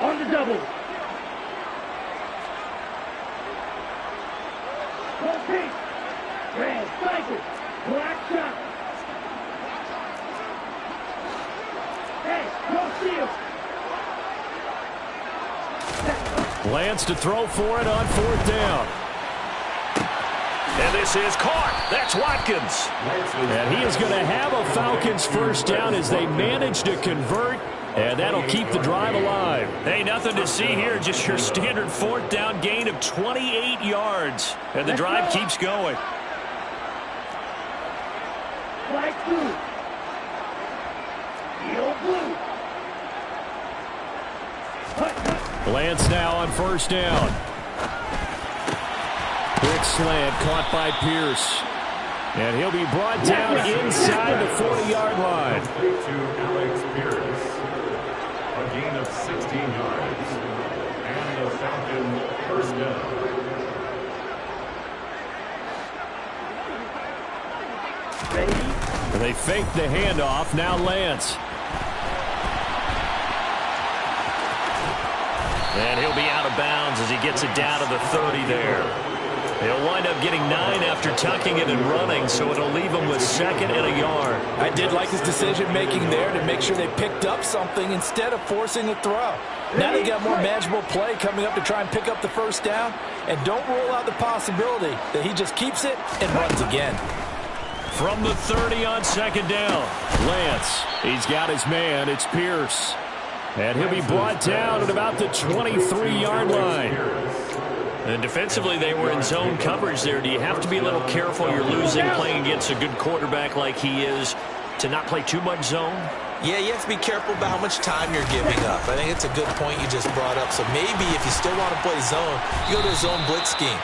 On the double. Rotate. Red cycle. Black shot. Hey, no steal. Lance to throw for it on 4th down. And this is caught. That's Watkins. And he is going to have a Falcons 1st down as they manage to convert And that'll keep the drive alive. Hey, nothing to see here. Just your standard 4th down gain of 28 yards. And the drive keeps going. Flag 2. Yellow blue. Lance now on 1st down. Quick slant caught by Pierce. And he'll be brought down inside the 40-yard line. To Alex Pierce. A gain of 16 yards. And the Falcons 1st down. And they fake the handoff. Now Lance. And he'll be out of bounds as he gets it down to the 30 there. He'll wind up getting 9 after tucking it and running, so it'll leave him with 2nd and a yard. I did like his decision-making there to make sure they picked up something instead of forcing a throw. Now they got more manageable play coming up to try and pick up the 1st down, and don't rule out the possibility that he just keeps it and runs again. From the 30 on 2nd down, Lance. He's got his man. It's Pierce. And he'll be brought down at about the 23-yard line. And defensively, they were in zone coverage there. Do you have to be a little careful? You're losing playing against a good quarterback like he is to not play too much zone? Yeah, you have to be careful about how much time you're giving up. I think it's a good point you just brought up. So maybe if you still want to play zone, you go to a zone blitz scheme.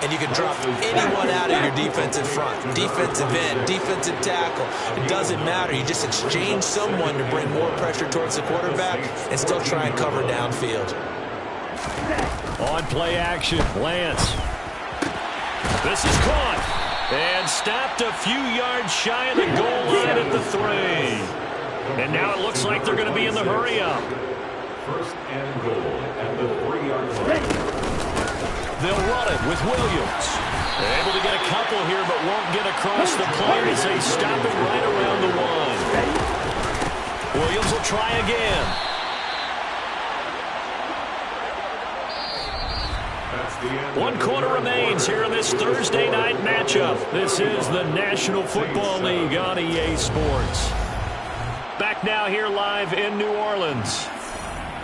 And you can drop anyone out of your defensive front. Defensive end, defensive tackle. It doesn't matter. You just exchange someone to bring more pressure towards the quarterback and still try and cover downfield. On play action, Lance. This is caught. And stopped a few yards shy of the goal line at the 3. And now it looks like they're going to be in the hurry-up. 1st and goal at the 3-yard line. They'll run it with Williams. They're able to get a couple here, but won't get across the plane as they stop it right around the 1. Williams will try again. One quarter remains here in this Thursday night matchup. This is the National Football League on EA Sports. Back now here live in New Orleans.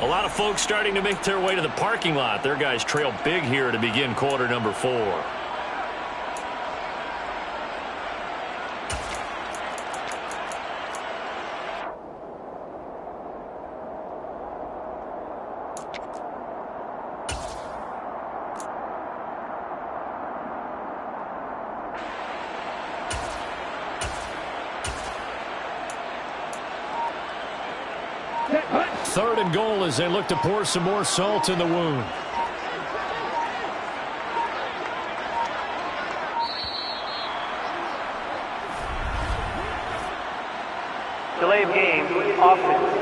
A lot of folks starting to make their way to the parking lot. Their guys trail big here to begin quarter number 4. Third and goal as they look to pour some more salt in the wound. Delay of game, offense.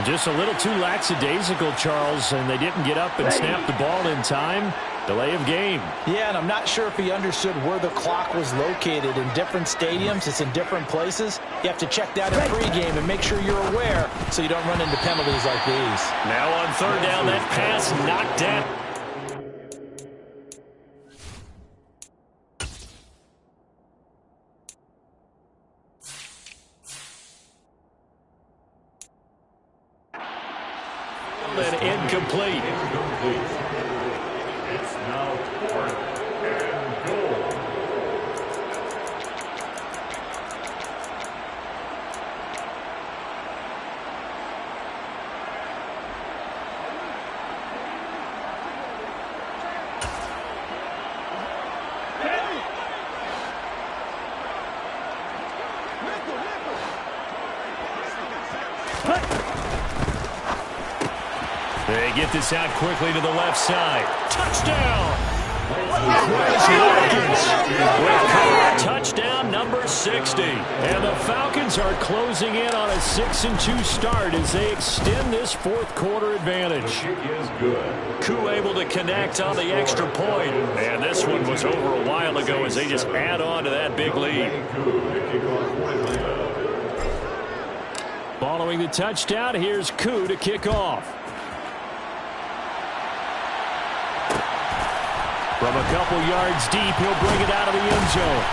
Just a little too lackadaisical, Charles, and they didn't get up and snap the ball in time. Delay of game. Yeah, and I'm not sure if he understood where the clock was located. In different stadiums, it's in different places. You have to check that in pregame and make sure you're aware so you don't run into penalties like these. Now on 3rd down, that pass knocked down. And incomplete. It's now 4th and goal. They get this out quickly to the left side. Touchdown! Touchdown number 60. And the Falcons are closing in on a 6-2 start as they extend this 4th quarter advantage. The kick is good. Koo able to connect on the extra point. And this one was over a while ago as they just add on to that big lead. Following the touchdown, here's Koo to kick off. From a couple yards deep, he'll bring it out of the end zone.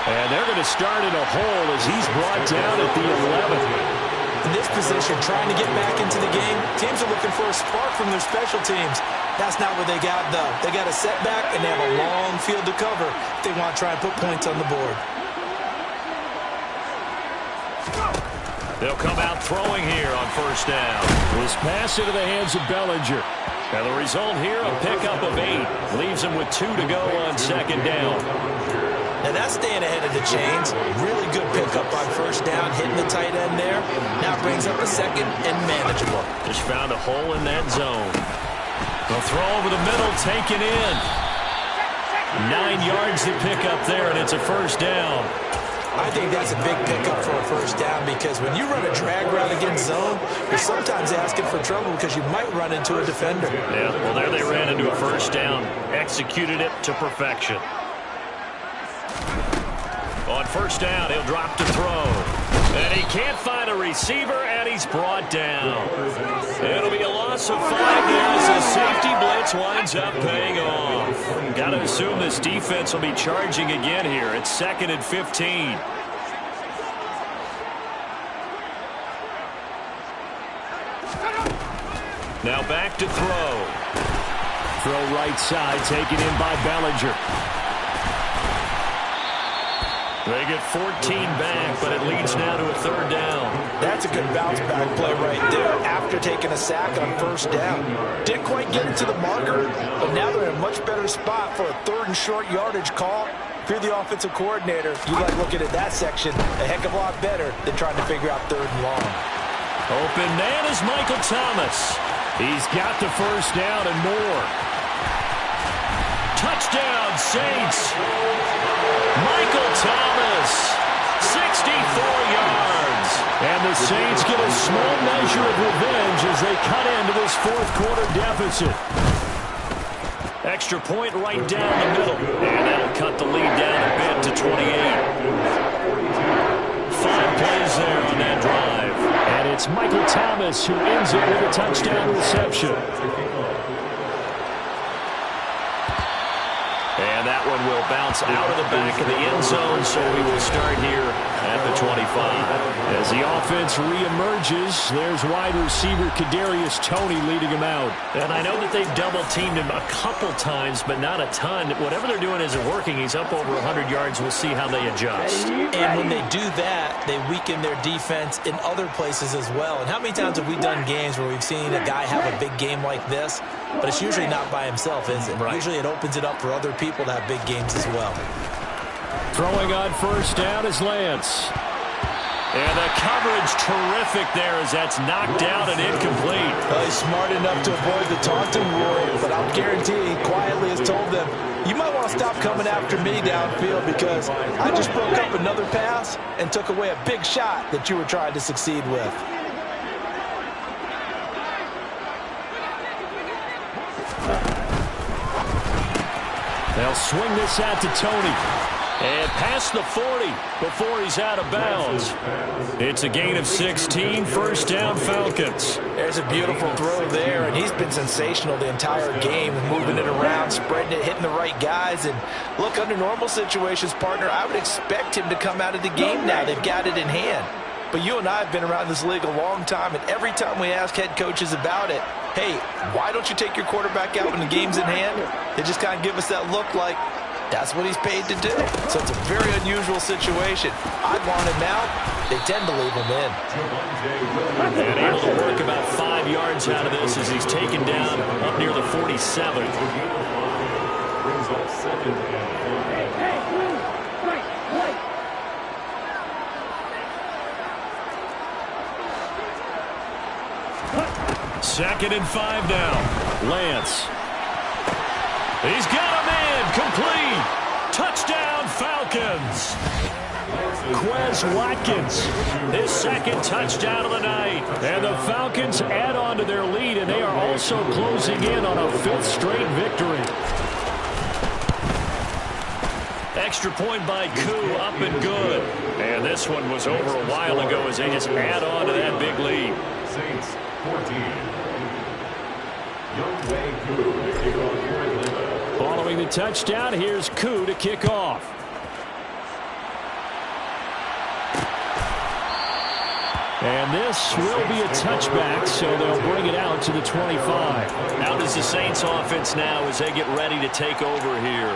And they're going to start in a hole as he's brought down at the 11th. In this position, trying to get back into the game, teams are looking for a spark from their special teams. That's not what they got, though. They got a setback, and they have a long field to cover if they want to try and put points on the board. They'll come out throwing here on first down. Was pass into the hands of Bellinger. And the result here, a pickup of 8. Leaves him with 2 to go on second down. Now that's staying ahead of the chains. Really good pickup on first down, hitting the tight end there. Now brings up a second and manageable. Just found a hole in that zone. They'll throw over the middle, taken in. 9 yards to pick up there, and it's a first down. I think that's a big pickup for a first down because when you run a drag route against zone, you're sometimes asking for trouble because you might run into a defender. Yeah, well, there they ran into a first down. Executed it to perfection. On first down, he'll drop to throw. And he can't find a receiver, and he's brought down. It'll be a loss of 5 there as the safety blitz winds up paying off. Got to assume this defense will be charging again here. It's 2nd and 15. Now back to throw. Throw right side, taken in by Bellinger. They get 14 back, but it leads now to a 3rd down. That's a good bounce back play right there after taking a sack on first down. Didn't quite get it to the marker, but now they're in a much better spot for a 3rd and short yardage call. If you're the offensive coordinator, you like looking at that section a heck of a lot better than trying to figure out 3rd and long. Open man is Michael Thomas. He's got the first down and more. Touchdown, Saints. Michael Thomas, 64 yards. And the Saints get a small measure of revenge as they cut into this 4th quarter deficit. Extra point right down the middle. And that'll cut the lead down a bit to 28. 5 plays there on that drive. And it's Michael Thomas who ends it with a touchdown reception. And that one will bounce out of the back of the end zone, so we will start here at the 25. As the offense reemerges, there's wide receiver Kadarius Toney leading him out. And I know that they've double-teamed him a couple times, but not a ton. Whatever they're doing isn't working. He's up over 100 yards. We'll see how they adjust. And when they do that, they weaken their defense in other places as well. And how many times have we done games where we've seen a guy have a big game like this, but it's usually not by himself, is it? Right. Usually it opens it up for other people to have big games as well. Throwing on first down is Lance. And the coverage terrific there as that's knocked down and incomplete. Well, he's smart enough to avoid the taunting rule, but I'll guarantee he quietly has told them, you might want to stop coming after me downfield because I just broke up another pass and took away a big shot that you were trying to succeed with. They'll swing this out to Toney. And past the 40 before he's out of bounds. It's a gain of 16, first down Falcons. There's a beautiful throw there, and he's been sensational the entire game, moving it around, spreading it, hitting the right guys. And look, under normal situations, partner, I would expect him to come out of the game now. They've got it in hand. But you and I have been around this league a long time, and every time we ask head coaches about it, hey, why don't you take your quarterback out when the game's in hand? They just kind of give us that look like, that's what he's paid to do. So it's a very unusual situation. I'd want him out. They tend to leave him in. And able to work about 5 yards out of this as he's taken down up near the 47. Brings up 2nd and 5. 2nd and 5 now. Lance. He's got a man complete. Touchdown Falcons. Quez Watkins, his 2nd touchdown of the night. And the Falcons add on to their lead, and they are also closing in on a 5th straight victory. Extra point by Koo, up and good. And this one was over a while ago as they just add on to that big lead. Saints 14. Young Wei Koo to kick off. Following the touchdown, here's Koo to kick off. And this will be a touchback, so they'll bring it out to the 25. How does the Saints offense now as they get ready to take over here?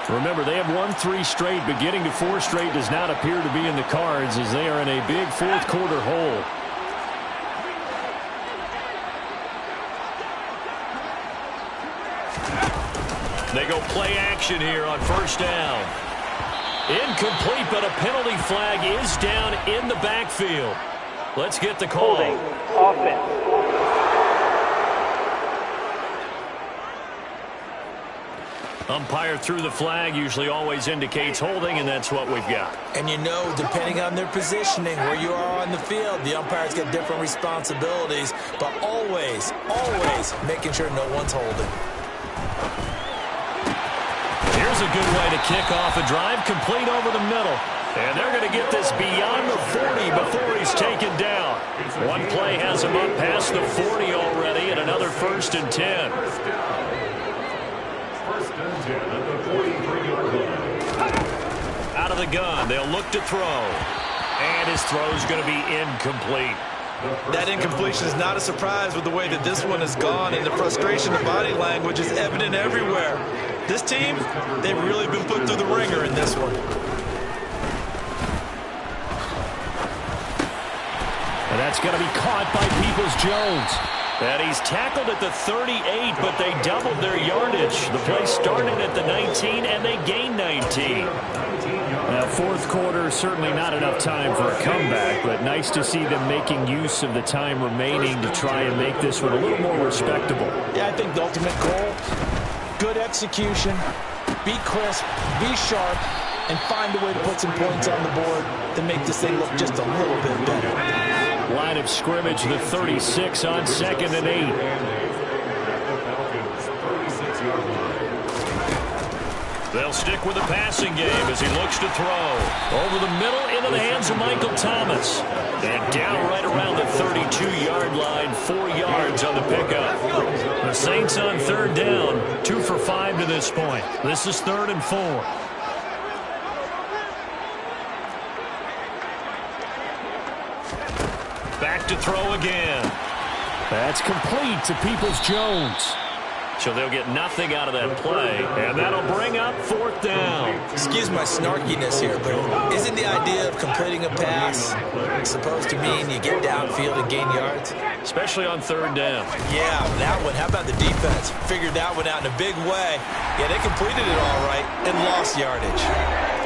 Remember, they have won 3 straight, but getting to 4 straight does not appear to be in the cards as they are in a big fourth quarter hole. They go play action here on first down. Incomplete, but a penalty flag is down in the backfield. Let's get the call. Holding. Offense. Umpire threw the flag, usually always indicates holding, and that's what we've got. And you know, depending on their positioning, where you are on the field, the umpires get different responsibilities, but always, always making sure no one's holding. Here's a good way to kick off a drive, complete over the middle. And they're going to get this beyond the 40 before he's taken down. One play has him up past the 40 already, and another 1st and 10. Out of the gun, they'll look to throw. And his throw's going to be incomplete. That incompletion is not a surprise with the way that this one has gone, and the frustration of body language is evident everywhere. This team, they've really been put through the ringer in this one. And that's going to be caught by Peoples-Jones. And he's tackled at the 38, but they doubled their yardage. The play started at the 19, and they gained 19. Now, fourth quarter, certainly not enough time for a comeback, but nice to see them making use of the time remaining to try and make this one a little more respectable. Yeah, I think the ultimate goal, good execution, be crisp, be sharp, and find a way to put some points on the board to make this thing look just a little bit better. Line of scrimmage, the 36 on 2nd and 8. They'll stick with the passing game as he looks to throw. Over the middle, into the hands of Michael Thomas. And down right around the 32-yard line, 4 yards on the pickup. The Saints on 3rd down, 2 for 5 to this point. This is 3rd and 4. Back to throw again. That's complete to Peoples-Jones. So they'll get nothing out of that play, and that'll bring up 4th down. Excuse my snarkiness here, but isn't the idea of completing a pass supposed to mean you get downfield and gain yards? Especially on 3rd down. Yeah, that one. How about the defense? Figured that one out in a big way. Yeah, they completed it all right and lost yardage.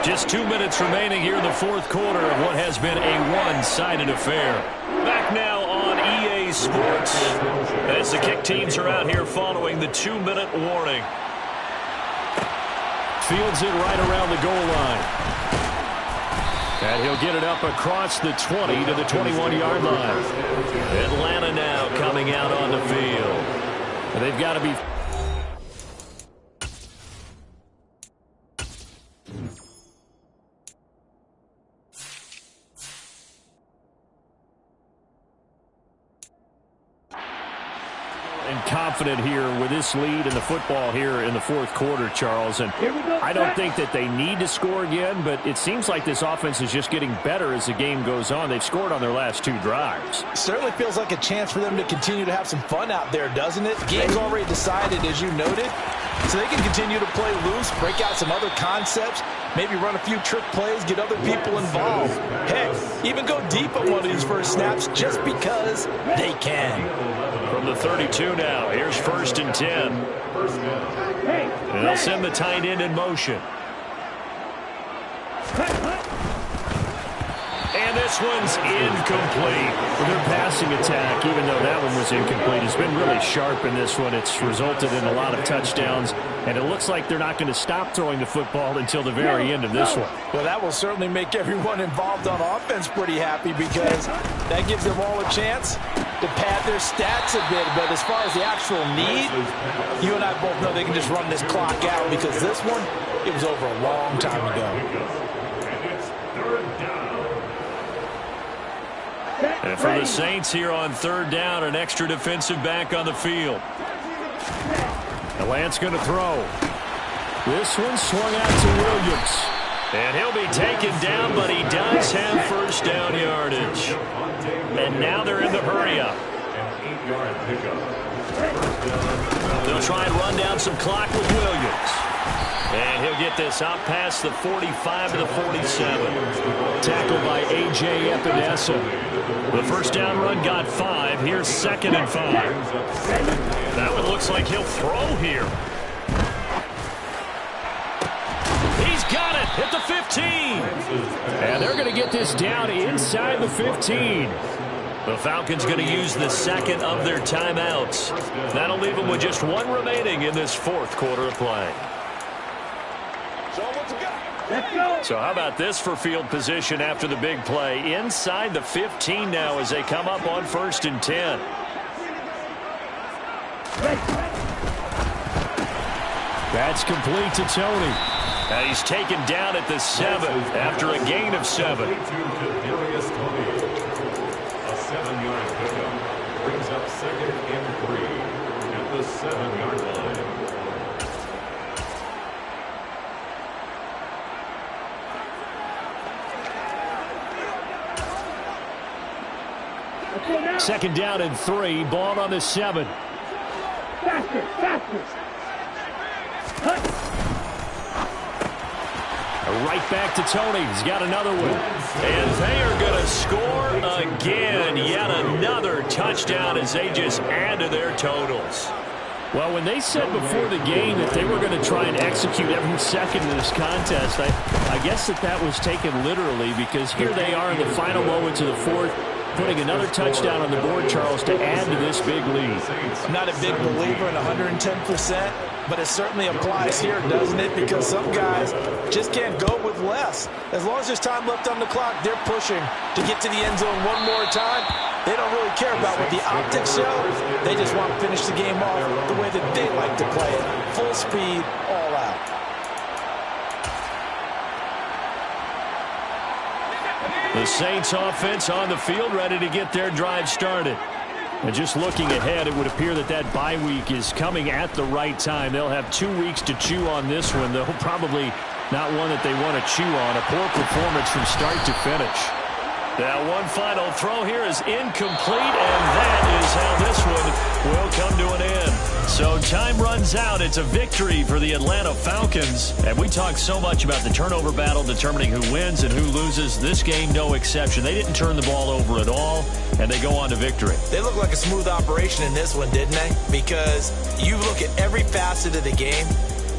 Just 2 minutes remaining here in the fourth quarter of what has been a one-sided affair. Back now on EA Sports as the kick teams are out here following the 2-minute warning. Fields it right around the goal line. And he'll get it up across the 20 to the 21-yard line. Atlanta now coming out on the field. And they've got to be... confident here with this lead in the football here in the fourth quarter, Charles. And I don't think that they need to score again, but it seems like this offense is just getting better as the game goes on. They've scored on their last 2 drives. It certainly feels like a chance for them to continue to have some fun out there, doesn't it? Game's already decided, as you noted, so they can continue to play loose, break out some other concepts, maybe run a few trick plays, get other people involved. Heck, even go deep on one of these first snaps just because they can. From the 32 now, here's 1st and 10. And they'll send the tight end in motion. And this one's incomplete. Their passing attack, even though that one was incomplete, has been really sharp in this one. It's resulted in a lot of touchdowns, and it looks like they're not going to stop throwing the football until the very end of this one. Well, that will certainly make everyone involved on offense pretty happy because that gives them all a chance to pad their stats a bit. But as far as the actual need, you and I both know they can just run this clock out because this one, it was over a long time ago. And for the Saints here on 3rd down, an extra defensive back on the field. The Lance going to throw. This one swung out to Williams. And he'll be taken down, but he does have first down yardage. And now they're in the hurry-up. An 8-yard pickup. They'll try and run down some clock with Williams. And he'll get this out past the 45 to the 47. Tackled by A.J. Epinesa. The first down run got 5. Here's 2nd and 5. That one looks like he'll throw here. He's got it at the 15. And they're going to get this down inside the 15. The Falcons going to use the second of their timeouts. That'll leave them with just one remaining in this fourth quarter of play. So how about this for field position after the big play? Inside the 15 now as they come up on 1st and 10. That's complete to Tony. And he's taken down at the 7 after a gain of 7. A 7-yard pickup brings up 2nd and 3 at the 7-yard line. Second down and 3. Ball on the 7. Faster, faster. Right back to Tony. He's got another one. And they are going to score again. Yet another touchdown as they just add to their totals. Well, when they said before the game that they were going to try and execute every second of this contest, I guess that was taken literally, because here they are in the final moments of the fourth, putting another touchdown on the board, Charles, to add to this big lead. I'm not a big believer in 110%, but it certainly applies here, doesn't it? Because some guys just can't go with less. As long as there's time left on the clock, they're pushing to get to the end zone one more time. They don't really care about what the optics show. They just want to finish the game off the way that they like to play it. Full speed, all out. The Saints offense on the field, ready to get their drive started. And just looking ahead, it would appear that bye week is coming at the right time. They'll have 2 weeks to chew on this one, though probably not one that they want to chew on. A poor performance from start to finish. Now one final throw here is incomplete, and that is how this one will come to an end. So time runs out. It's a victory for the Atlanta Falcons. And we talk so much about the turnover battle, determining who wins and who loses. This game, no exception. They didn't turn the ball over at all, and they go on to victory. They look like a smooth operation in this one, didn't they? Because you look at every facet of the game,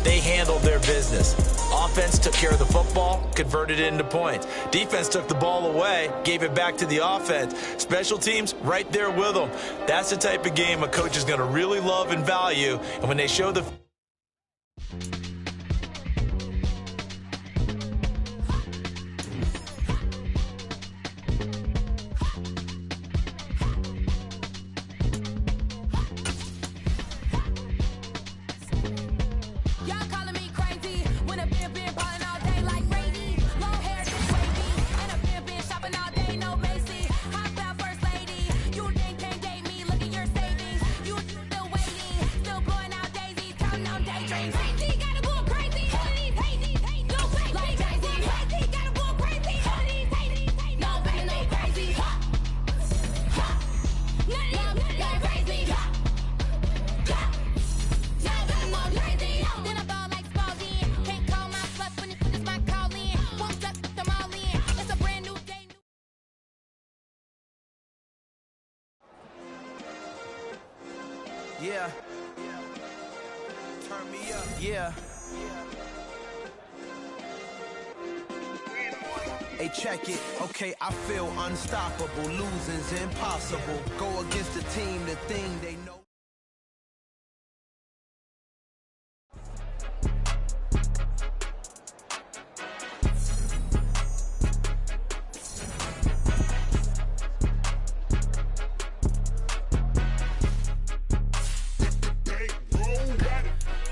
they handled their business. Offense took care of the football, converted it into points. Defense took the ball away, gave it back to the offense. Special teams, right there with them. That's the type of game a coach is going to really love and value. And when they show the... Yeah. Turn me up. Yeah. Hey, check it. Okay, I feel unstoppable. Losing's impossible. Go against the team, the thing they know.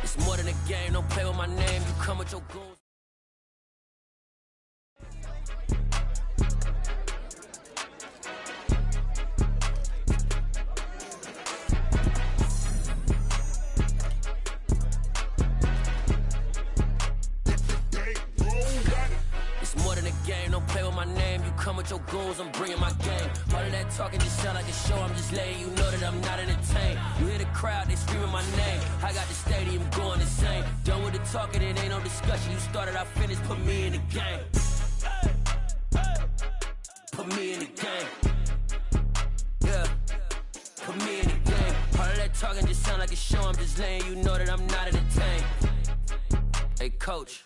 It's more than a game. Don't play with my name. You come with your goons. come with your goons, I'm bringing my gang. All of that talking just sound like a show, I'm just letting you know that I'm not entertained. You hear the crowd, they screaming my name. I got the stadium going insane. Done with the talking, it ain't no discussion. You started, I finished, put me in the game. Put me in the game. Yeah. Put me in the game. All of that talking just sound like a show, I'm just letting you know that I'm not entertained. Hey, coach.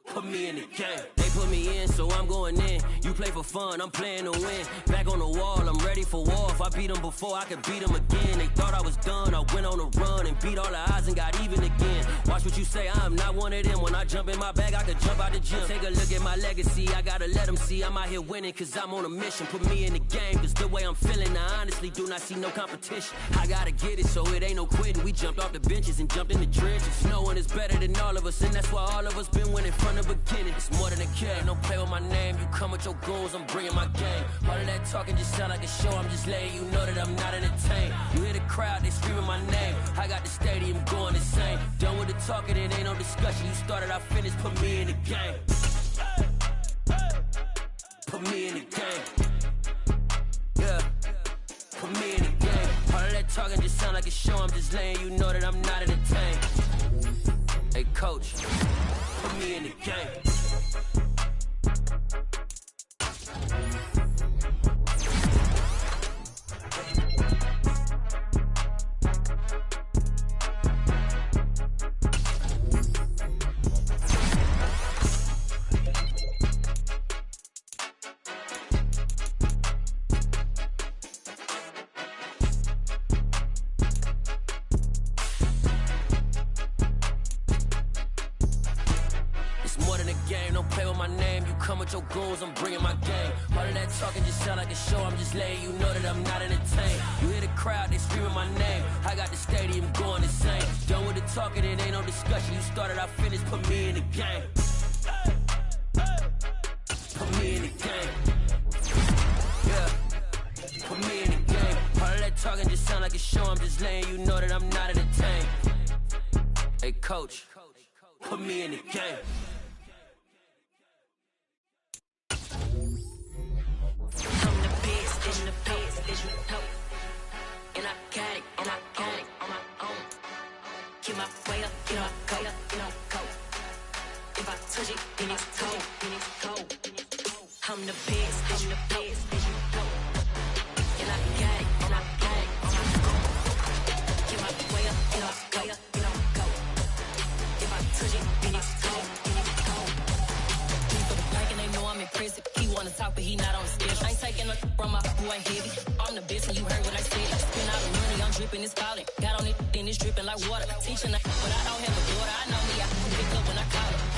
Put me in the game. They put me in, so I'm going in. You play for fun, I'm playing to win. Back on the wall, I'm ready for war. If I beat them before, I could beat them again. They thought I was done, I went on a run and beat all the odds and got even again. Watch what you say, I'm not one of them. When I jump in my bag, I could jump out the gym. Take a look at my legacy, I gotta let them see I'm out here winning, cause I'm on a mission. Put me in the game, cause the way I'm feeling, I honestly do not see no competition. I gotta get it, so it ain't no quitting. We jumped off the benches and jumped in the trenches. No one is better than all of us, and that's why all of us been winning from the beginning. It's more than a game, don't play with my name. You come with your goons, I'm bringing my game. All of that talking just sound like a show, I'm just letting you know that I'm not entertained. You hear the crowd, they screaming my name. I got the stadium going insane. Done with the talking, it ain't no discussion. You started, I finished, put me in the game. Put me in the game. Yeah. Put me in the game. All of that talking just sound like a show, I'm just letting you know that I'm not entertained. Hey, coach. Put me in the game. Your goals, I'm bringing my game. All of that talking just sound like a show, I'm just letting you know that I'm not entertained. You hear the crowd, they screaming my name. I got the stadium going insane. Done with the talking, it ain't no discussion. You started, I finished, put me in the game. Put me in the game. Yeah. Put me in the game. All of that talking just sound like a show, I'm just letting you know that I'm not entertained. Hey, coach, put me in the game. In the past, as you know, and I got it on my own. Keep my way up, get on go. If I touch it, then it's cold. I'm the best, as you know, and I got it on my own. Keep my way up, get on go. If I touch it, then it's cold. For the blank and they know I'm impressive. He wanna talk, but he not on the schedule. I ain't taking a from my who ain't heavy. I'm the best and you heard what I said. Spend all the money, I'm dripping, it's falling. Got on it, then it's dripping like water. Teaching, but I don't have a daughter. I know me, I can pick up when I call her.